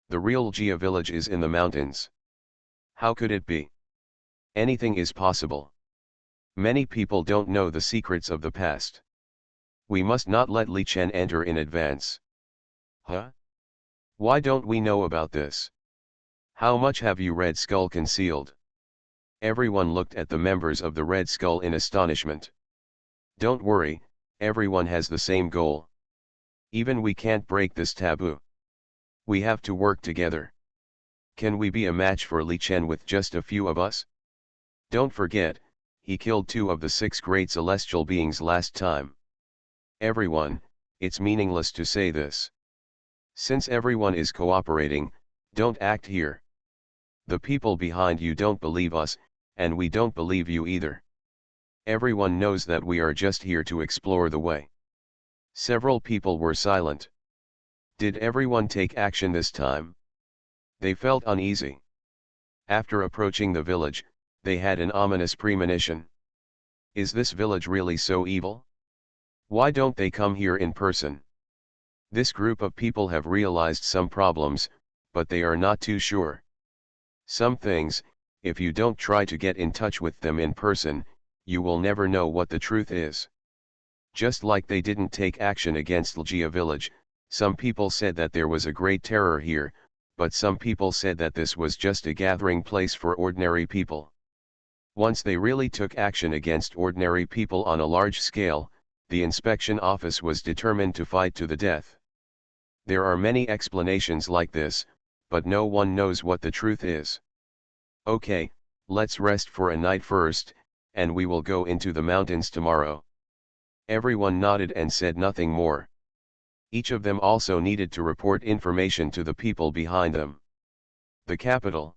The real Ljia village is in the mountains. How could it be? Anything is possible. Many people don't know the secrets of the past. We must not let Li Chen enter in advance. Huh? Why don't we know about this? How much have you Red Skull concealed? Everyone looked at the members of the Red Skull in astonishment. Don't worry, everyone has the same goal. Even we can't break this taboo. We have to work together. Can we be a match for Li Chen with just a few of us? Don't forget, he killed 2 of the 6 great celestial beings last time. Everyone, it's meaningless to say this. Since everyone is cooperating, don't act here. The people behind you don't believe us, and we don't believe you either. Everyone knows that we are just here to explore the way. Several people were silent. Did everyone take action this time? They felt uneasy. After approaching the village, they had an ominous premonition. Is this village really so evil? Why don't they come here in person? This group of people have realized some problems, but they are not too sure. Some things, if you don't try to get in touch with them in person, you will never know what the truth is. Just like they didn't take action against Ljia village, some people said that there was a great terror here, but some people said that this was just a gathering place for ordinary people. Once they really took action against ordinary people on a large scale, the inspection office was determined to fight to the death. There are many explanations like this, but no one knows what the truth is. Okay, let's rest for a night first, and we will go into the mountains tomorrow. Everyone nodded and said nothing more. Each of them also needed to report information to the people behind them. The capital.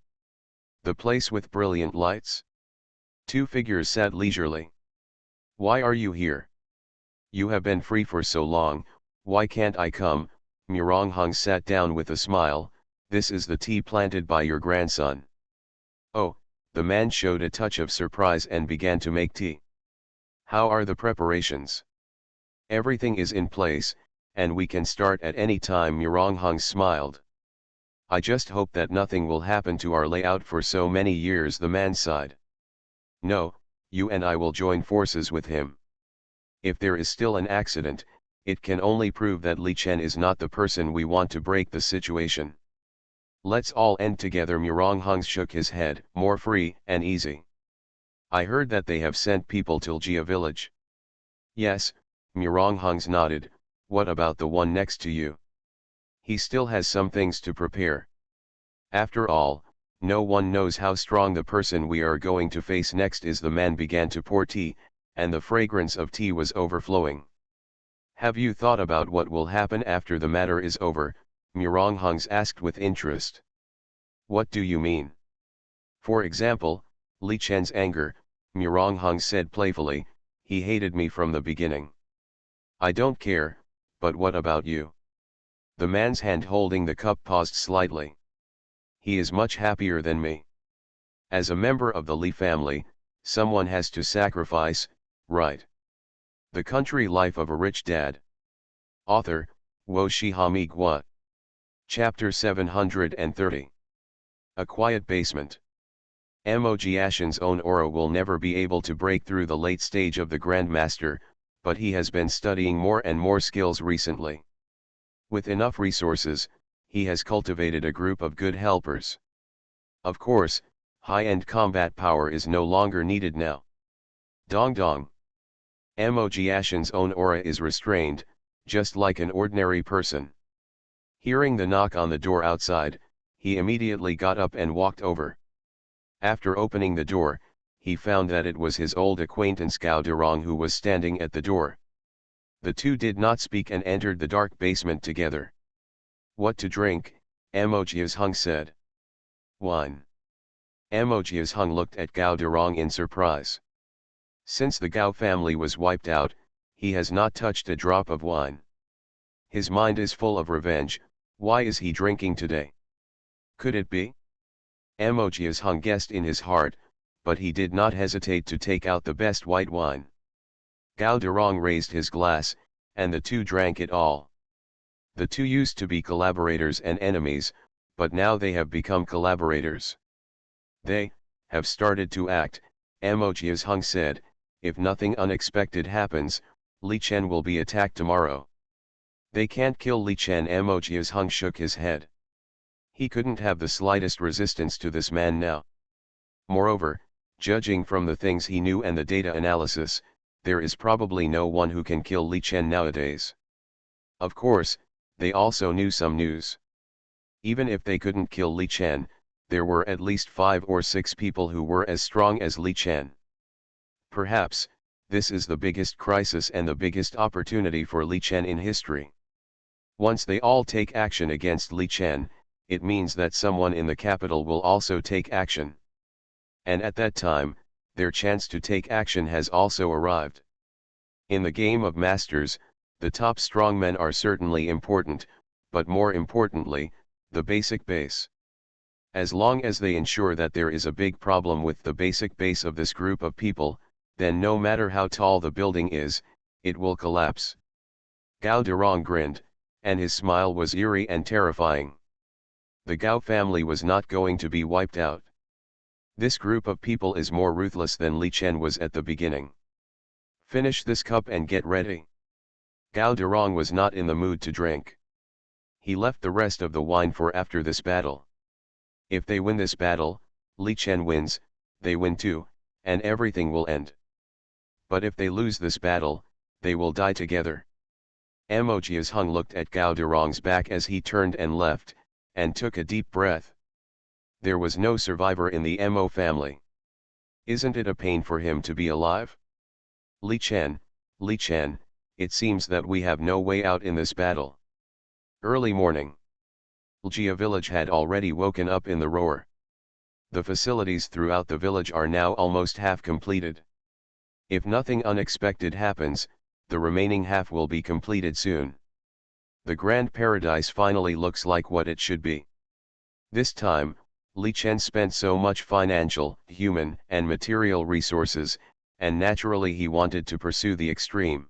The place with brilliant lights. Two figures sat leisurely. Why are you here? You have been free for so long, why can't I come? Muronghong sat down with a smile. This is the tea planted by your grandson. Oh, the man showed a touch of surprise and began to make tea. How are the preparations? Everything is in place, and we can start at any time. Muronghong smiled. I just hope that nothing will happen to our layout for so many years, the man sighed. No, you and I will join forces with him. If there is still an accident, it can only prove that Li Chen is not the person we want to break the situation. Let's all end together. Muronghong shook his head, more free and easy. I heard that they have sent people to Jia village. Yes, Muronghong nodded. What about the one next to you? He still has some things to prepare. After all, no one knows how strong the person we are going to face next is. The man began to pour tea, and the fragrance of tea was overflowing. Have you thought about what will happen after the matter is over? Muronghong asked with interest. What do you mean? For example, Li Chen's anger, Muronghong said playfully. He hated me from the beginning. I don't care, but what about you? The man's hand holding the cup paused slightly. He is much happier than me. As a member of the Li family, someone has to sacrifice, right? The Country Life of a Rich Dad. Author, Wo Shihami Gua. Chapter 730. A Quiet Basement. Mojiashin's own aura will never be able to break through the late stage of the Grandmaster, but he has been studying more and more skills recently. With enough resources, he has cultivated a group of good helpers. Of course, high-end combat power is no longer needed now. Dong dong. Mojiashin's own aura is restrained, just like an ordinary person. Hearing the knock on the door outside, he immediately got up and walked over. After opening the door, he found that it was his old acquaintance Gao Durong who was standing at the door. The two did not speak and entered the dark basement together. What to drink? Mojiashung said. Wine. Mojiashung looked at Gao Durong in surprise. Since the Gao family was wiped out, he has not touched a drop of wine. His mind is full of revenge. Why is he drinking today? Could it be? Mojiashung guessed in his heart, but he did not hesitate to take out the best white wine. Gao Durong raised his glass, and the two drank it all. The two used to be collaborators and enemies, but now they have become collaborators. They have started to act, Mojiashung said. If nothing unexpected happens, Li Chen will be attacked tomorrow. They can't kill Li Chen. Mojiashung shook his head. He couldn't have the slightest resistance to this man now. Moreover, judging from the things he knew and the data analysis, there is probably no one who can kill Li Chen nowadays. Of course, they also knew some news. Even if they couldn't kill Li Chen, there were at least 5 or 6 people who were as strong as Li Chen. Perhaps, this is the biggest crisis and the biggest opportunity for Li Chen in history. Once they all take action against Li Chen, it means that someone in the capital will also take action. And at that time, their chance to take action has also arrived. In the game of masters, the top strongmen are certainly important, but more importantly, the basic base. As long as they ensure that there is a big problem with the basic base of this group of people, then no matter how tall the building is, it will collapse. Gao Durong grinned, and his smile was eerie and terrifying. The Gao family was not going to be wiped out. This group of people is more ruthless than Li Chen was at the beginning. Finish this cup and get ready. Gao Durong was not in the mood to drink. He left the rest of the wine for after this battle. If they win this battle, Li Chen wins, they win too, and everything will end. But if they lose this battle, they will die together. Mojiashung looked at Gao Durong's back as he turned and left, and took a deep breath. There was no survivor in the Mo family. Isn't it a pain for him to be alive? Li Chen, it seems that we have no way out in this battle. Early morning. Ljia village had already woken up in the roar. The facilities throughout the village are now almost half completed. If nothing unexpected happens, the remaining half will be completed soon. The grand paradise finally looks like what it should be. This time, Li Chen spent so much financial, human, and material resources, and naturally he wanted to pursue the extreme.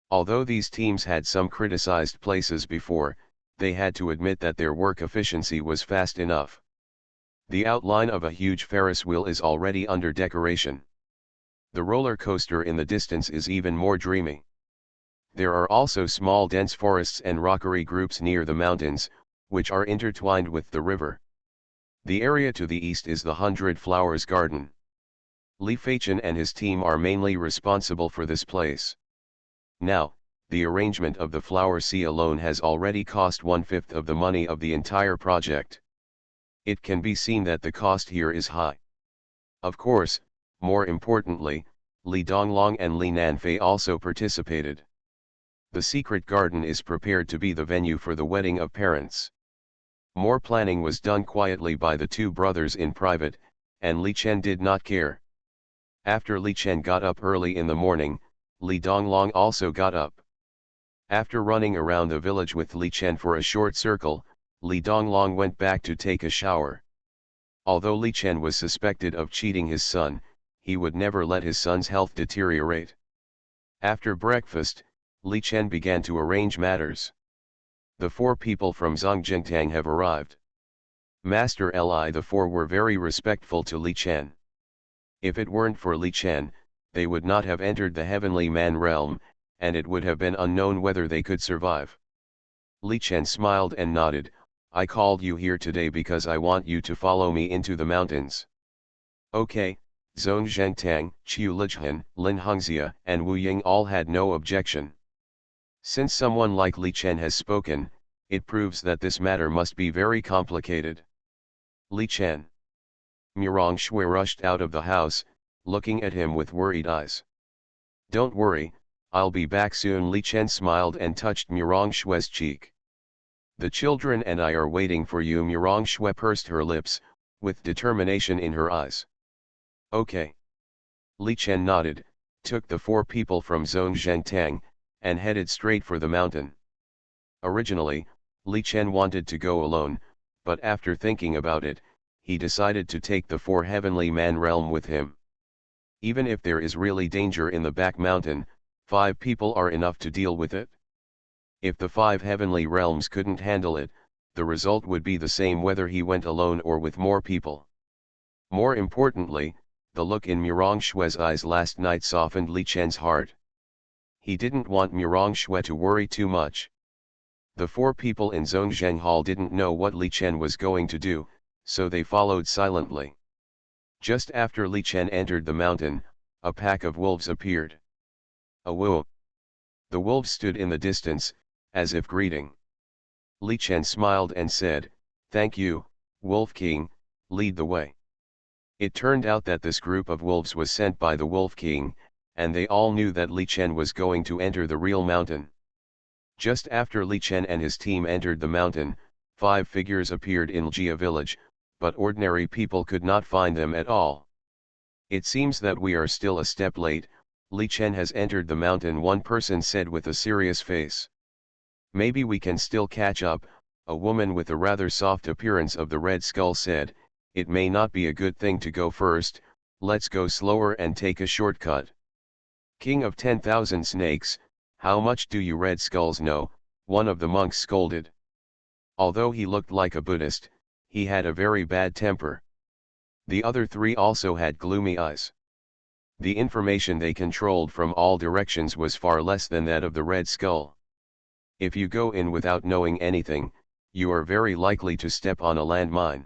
Although these teams had some criticized places before, they had to admit that their work efficiency was fast enough. The outline of a huge Ferris wheel is already under decoration. The roller coaster in the distance is even more dreamy. There are also small dense forests and rockery groups near the mountains, which are intertwined with the river. The area to the east is the 100 Flowers Garden. Li Feichen and his team are mainly responsible for this place. Now, the arrangement of the flower sea alone has already cost 1/5 of the money of the entire project. It can be seen that the cost here is high. Of course, more importantly, Li Donglong and Li Nanfei also participated. The secret garden is prepared to be the venue for the wedding of parents. More planning was done quietly by the two brothers in private, and Li Chen did not care. After Li Chen got up early in the morning, Li Donglong also got up. After running around the village with Li Chen for a short circle, Li Donglong went back to take a shower. Although Li Chen was suspected of cheating his son, he would never let his son's health deteriorate. After breakfast, Li Chen began to arrange matters. The 4 people from Zongjingtang have arrived. Master Li, the 4 were very respectful to Li Chen. If it weren't for Li Chen, they would not have entered the heavenly man realm, and it would have been unknown whether they could survive. Li Chen smiled and nodded. I called you here today because I want you to follow me into the mountains. Okay. Zhong Zhengtang, Qiu Lijhan, Lin Hongxia, and Wu Ying all had no objection. Since someone like Li Chen has spoken, it proves that this matter must be very complicated. Li Chen. Murong Shui rushed out of the house, looking at him with worried eyes. Don't worry, I'll be back soon. Li Chen smiled and touched Murong Shui's cheek. The children and I are waiting for you. Murong Shui pursed her lips, with determination in her eyes. Okay. Li Chen nodded, took the 4 people from Zhong Zhengtang, and headed straight for the mountain. Originally, Li Chen wanted to go alone, but after thinking about it, he decided to take the 4 heavenly man realm with him. Even if there is really danger in the back mountain, 5 people are enough to deal with it. If the 5 heavenly realms couldn't handle it, the result would be the same whether he went alone or with more people. More importantly, the look in Murong Shui's eyes last night softened Li Chen's heart. He didn't want Murong Shui to worry too much. The 4 people in Zhongzheng Hall didn't know what Li Chen was going to do, so they followed silently. Just after Li Chen entered the mountain, a pack of wolves appeared. Awoo! The wolves stood in the distance, as if greeting. Li Chen smiled and said, "Thank you, Wolf King, lead the way." It turned out that this group of wolves was sent by the Wolf King, and they all knew that Li Chen was going to enter the real mountain. Just after Li Chen and his team entered the mountain, 5 figures appeared in Ljia village, but ordinary people could not find them at all. It seems that we are still a step late. Li Chen has entered the mountain, one person said with a serious face. Maybe we can still catch up, a woman with a rather soft appearance of the Red Skull said. It may not be a good thing to go first, let's go slower and take a shortcut. King of 10,000 snakes, how much do you Red Skulls know? One of the monks scolded. Although he looked like a Buddhist, he had a very bad temper. The other 3 also had gloomy eyes. The information they controlled from all directions was far less than that of the Red Skull. If you go in without knowing anything, you are very likely to step on a landmine.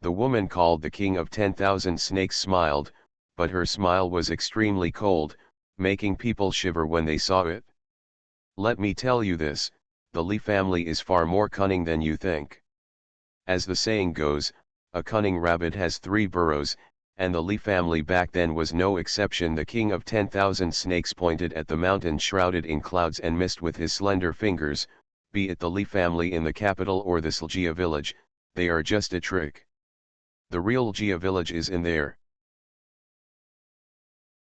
The woman called the King of 10,000 Snakes smiled, but her smile was extremely cold, making people shiver when they saw it. Let me tell you this, the Li family is far more cunning than you think. As the saying goes, a cunning rabbit has 3 burrows, and the Li family back then was no exception. The king of 10,000 snakes pointed at the mountain shrouded in clouds and mist with his slender fingers. Be it the Li family in the capital or the Sljia village, they are just a trick. The real Jia village is in there,